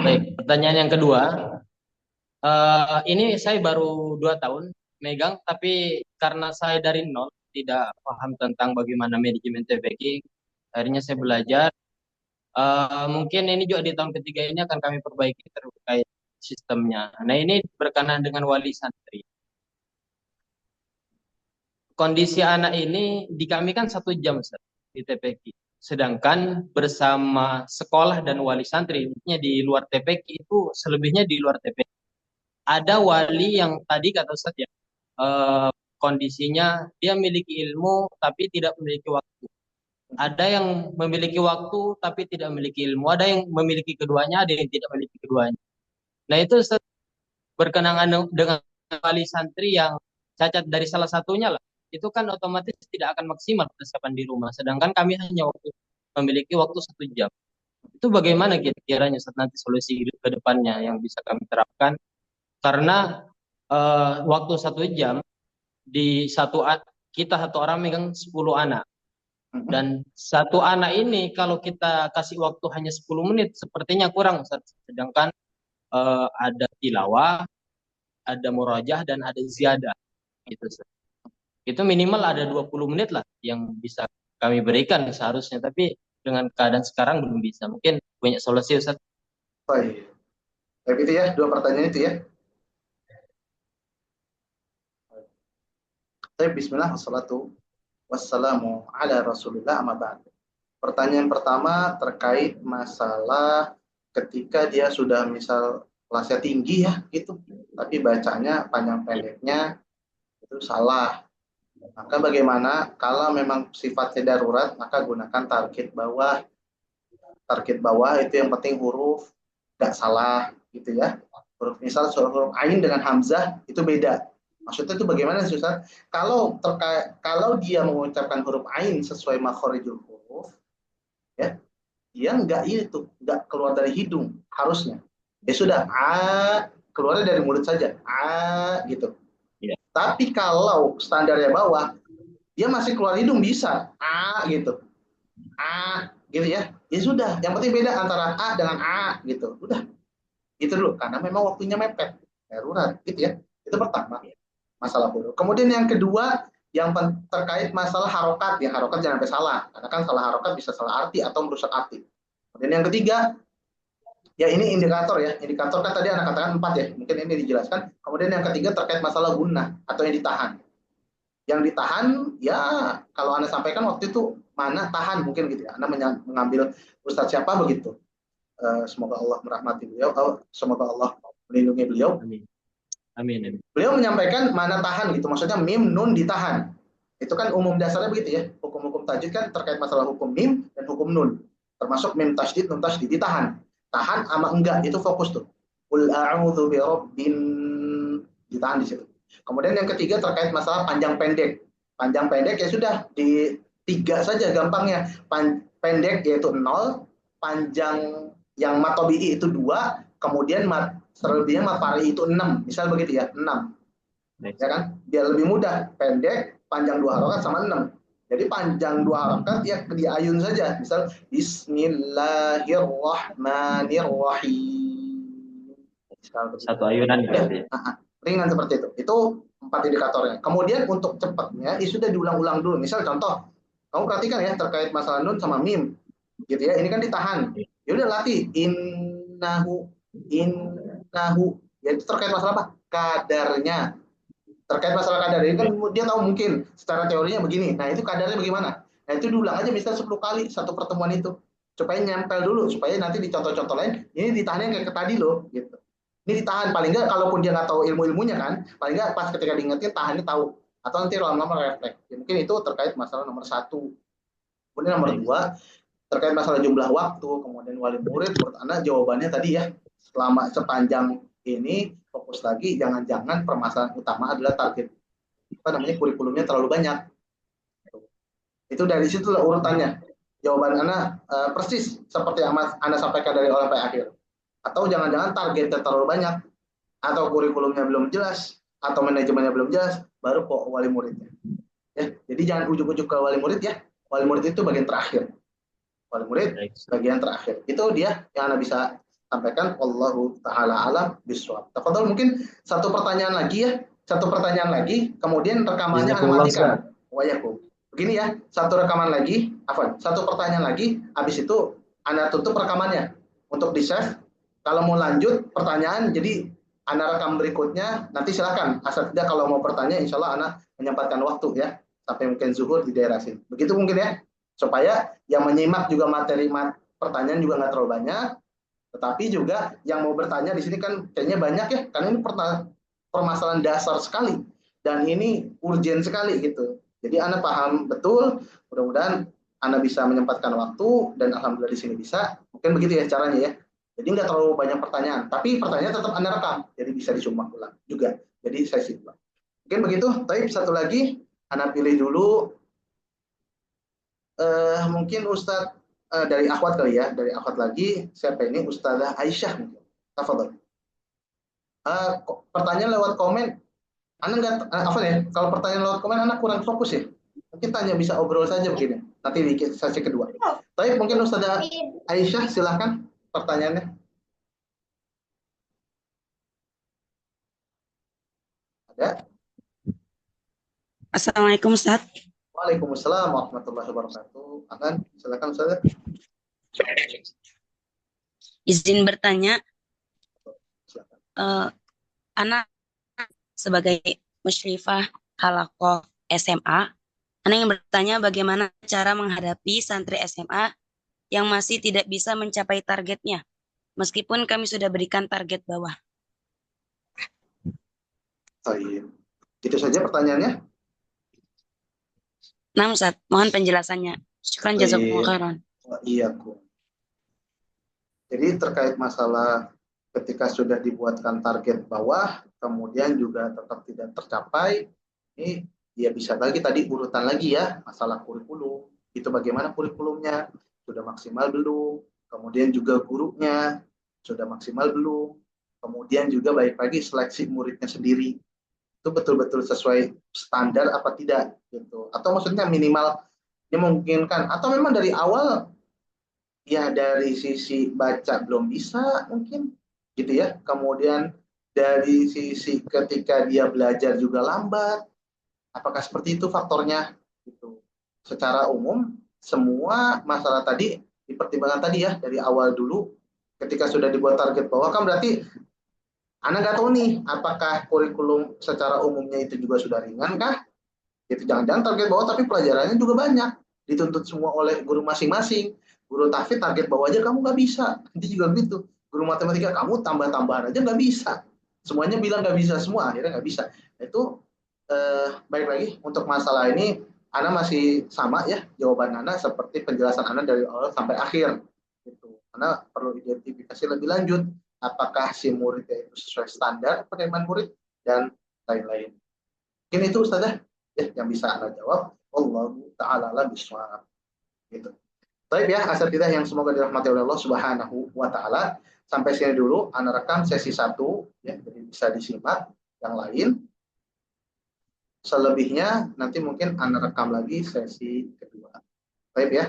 Baik, pertanyaan yang kedua. Ini saya baru 2 tahun megang, tapi karena saya dari nol tidak paham tentang bagaimana manajemen TPQ, akhirnya saya belajar. Mungkin ini juga di tahun ketiga ini akan kami perbaiki terkait sistemnya. Nah, ini berkenaan dengan wali santri. Kondisi anak ini di kami kan 1 jam Ustaz, di TPQ. Sedangkan bersama sekolah dan wali santri, di luar TPQ itu selebihnya di luar TPQ. Ada wali yang tadi kata Ustaz ya, kondisinya dia memiliki ilmu tapi tidak memiliki waktu. Ada yang memiliki waktu tapi tidak memiliki ilmu. Ada yang memiliki keduanya, ada yang tidak memiliki keduanya. Nah, itu Ustaz, berkenaan dengan wali santri yang cacat dari salah satunya lah, itu kan otomatis tidak akan maksimal persiapan di rumah. Sedangkan kami hanya memiliki waktu 1 jam. Itu bagaimana kira-kiranya Ustaz nanti solusi ke depannya yang bisa kami terapkan? Karena waktu 1 jam di kita satu orang megang 10 anak. Dan satu anak ini kalau kita kasih waktu hanya 10 menit, sepertinya kurang, Ustaz. Sedangkan ada tilawah, ada murajah, dan ada ziyadah. Gitu, Ustaz. Itu minimal ada 20 menit lah yang bisa kami berikan seharusnya. Tapi dengan keadaan sekarang belum bisa. Mungkin banyak solusi, Ustaz. Baik. Baik, itu ya, 2 pertanyaan itu ya. Baik, bismillah, wassalatu wassalamu ala rasulillah amma ba'd. Pertanyaan pertama terkait masalah ketika dia sudah misal kelasnya tinggi ya gitu, tapi bacanya panjang pendeknya itu salah. Maka bagaimana kalau memang sifatnya darurat, maka gunakan target bawah. Target bawah itu yang penting huruf nggak salah gitu ya. Huruf misal huruf ain dengan hamzah itu beda. Maksudnya itu bagaimana sih Ustaz? Kalau dia mengucapkan huruf ain sesuai makhorijul huruf, ya, dia nggak keluar dari hidung harusnya. Ya sudah, keluarnya dari mulut saja, gitu. Ya. Tapi kalau standarnya bawah, dia masih keluar hidung bisa, gitu, gitu ya. Ya sudah, yang penting beda antara a dengan a, gitu. Udah, itu dulu. Karena memang waktunya mepet, darurat, gitu ya. Itu pertama. Masalah huruf. Kemudian yang kedua yang terkait masalah harokat, ya harokat jangan sampai salah, karena kan salah harokat bisa salah arti atau merusak arti. Kemudian yang ketiga, ya ini indikator ya, indikator kan tadi anak katakan 4 ya, mungkin ini dijelaskan. Kemudian yang ketiga terkait masalah gunnah atau yang ditahan. Yang ditahan ya kalau Anda sampaikan waktu itu mana tahan mungkin gitu ya, Anda mengambil Ustadz siapa begitu. Semoga Allah merahmati beliau, semoga Allah melindungi beliau. Amin. Amin. Beliau menyampaikan mana tahan gitu, maksudnya mim nun ditahan. Itu kan umum dasarnya begitu ya. Hukum-hukum tajwid kan terkait masalah hukum mim dan hukum nun. Termasuk mim tasydid, nun tasydid ditahan. Tahan sama enggak itu fokus tuh. Qul a'udzu birabbin, ditahan di situ. Kemudian yang ketiga terkait masalah panjang pendek. Panjang pendek ya sudah di 3 saja gampangnya. Pendek yaitu 0, panjang yang mat tabi'i itu 2, kemudian selebihnya mat fari itu 6, misal begitu ya, 6. Ya kan? Biar lebih mudah, pendek, panjang 2 harokat sama 6. Jadi panjang 2 harokat ya diayun saja, misal Bismillahirrahmanirrahim. Satu ayunan ya. Ringan seperti itu. Itu 4 indikatornya. Kemudian untuk cepatnya, sudah diulang-ulang dulu. Misal contoh, kamu perhatikan ya terkait masalah nun sama mim, gitu ya. Ini kan ditahan. Ya udah latih innahu. Ya itu terkait masalah apa? Kadarnya. Terkait masalah kadar ini kan dia tahu mungkin secara teorinya begini. Nah, itu kadarnya bagaimana? Nah, itu diulang aja misalnya 10 kali satu pertemuan itu. Supaya nyempel dulu, supaya nanti di contoh-contoh lain ini ditahannya kayak tadi loh, gitu. Ini ditahan paling enggak kalaupun dia nggak tahu ilmu-ilmunya kan, paling enggak pas ketika diingetin tahannya tahu atau nanti lama-lama refleks. Ya, mungkin itu terkait masalah nomor 1. Kemudian nomor 2 terkait masalah jumlah waktu, kemudian wali murid, menurut Anda jawabannya tadi ya, selama sepanjang ini fokus lagi, jangan-jangan permasalahan utama adalah target kurikulumnya terlalu banyak. Itu dari situ urutannya. Jawaban Anda persis seperti yang Anda sampaikan dari awal sampai akhir. Atau jangan-jangan targetnya terlalu banyak, atau kurikulumnya belum jelas, atau manajemennya belum jelas, baru kok wali muridnya. Ya, jadi jangan ujuk-ujuk ke wali murid ya. Wali murid itu bagian terakhir. Wali murid bagian terakhir. Itu dia yang Anda bisa sampaikan. Wallahu ta'ala alam biswab. Tafadhol, mungkin satu pertanyaan lagi ya. Satu pertanyaan lagi, kemudian rekamannya Anda matikan. Wayakum. Begini ya, satu rekaman lagi, satu pertanyaan lagi, habis itu Anda tutup rekamannya untuk di-save. Kalau mau lanjut pertanyaan, jadi Anda rekam berikutnya, nanti silakan. Asal tidak kalau mau bertanya, insya Allah Anda menyempatkan waktu ya, sampai mungkin zuhur di daerah sini. Begitu mungkin ya, supaya yang menyimak juga materi pertanyaan juga nggak terlalu banyak, tetapi juga yang mau bertanya di sini kan kayaknya banyak ya, karena ini permasalahan dasar sekali, dan ini urgent sekali gitu. Jadi Anda paham betul, mudah-mudahan Anda bisa menyempatkan waktu, dan alhamdulillah di sini bisa. Mungkin begitu ya caranya ya. Jadi nggak terlalu banyak pertanyaan, tapi pertanyaan tetap Anda rekam, jadi bisa disumak ulang juga. Jadi sesi ulang. Mungkin begitu. Tapi satu lagi, Anda pilih dulu. Mungkin Ustadz dari akhwat kali ya, dari akhwat lagi. Siapa ini? Ustazah Aisyah mungkin. Tafadhol. Pertanyaan lewat komen Anda nggak, apa ya? Kalau pertanyaan lewat komen, Anda kurang fokus ya. Mungkin tanya bisa obrol saja begini. Nanti di sesi kedua. Tapi mungkin Ustazah Aisyah silahkan pertanyaannya. Ada? Assalamualaikum Ustaz. Waalaikumsalam warahmatullahi wabarakatuh. Akan silakan Ustazah. Izin bertanya, Silakan. Ana sebagai musyrifah halaqah SMA, Ana ingin bertanya bagaimana cara menghadapi santri SMA yang masih tidak bisa mencapai targetnya, meskipun kami sudah berikan target bawah. Baik. Itu saja pertanyaannya. Nah Ustaz, mohon penjelasannya. Syukran jazakumullah khairan. Iya, Bu. Jadi terkait masalah ketika sudah dibuatkan target bawah, kemudian juga tetap tidak tercapai, ini ya bisa lagi tadi urutan lagi ya, masalah kurikulum. Itu bagaimana kurikulumnya? Sudah maksimal belum? Kemudian juga gurunya sudah maksimal belum? Kemudian juga baik lagi seleksi muridnya sendiri. Itu betul-betul sesuai standar apa tidak gitu. Atau maksudnya minimal dimungkinkan atau memang dari awal ya dari sisi baca belum bisa mungkin gitu ya. Kemudian dari sisi ketika dia belajar juga lambat. Apakah seperti itu faktornya gitu. Secara umum semua masalah tadi dipertimbangkan tadi ya dari awal dulu ketika sudah dibuat target bawah kan berarti Anda nggak tahu nih apakah kurikulum secara umumnya itu juga sudah ringan kah? Itu jangan-jangan target bawah tapi pelajarannya juga banyak dituntut semua oleh guru masing-masing. Guru tahfidz target bawah aja kamu nggak bisa, nanti juga gitu. Guru matematika kamu tambah-tambahan aja nggak bisa. Semuanya bilang nggak bisa semua, akhirnya nggak bisa. Itu balik lagi untuk masalah ini, Ana masih sama ya jawaban Ana seperti penjelasan Ana dari awal sampai akhir. Gitu. Ana perlu identifikasi lebih lanjut apakah si muridnya itu sesuai standar penerimaan murid dan lain-lain. Mungkin itu Ustazah ya yang bisa Anda jawab. Wallahu ta'ala a'lam bishawab. Gitu. Baik ya, asatidzah yang semoga dirahmati oleh Allah Subhanahu wa taala. Sampai sini dulu Anda rekam sesi 1 ya, jadi bisa disimak yang lain. Selebihnya nanti mungkin Anda rekam lagi sesi kedua. Baik ya.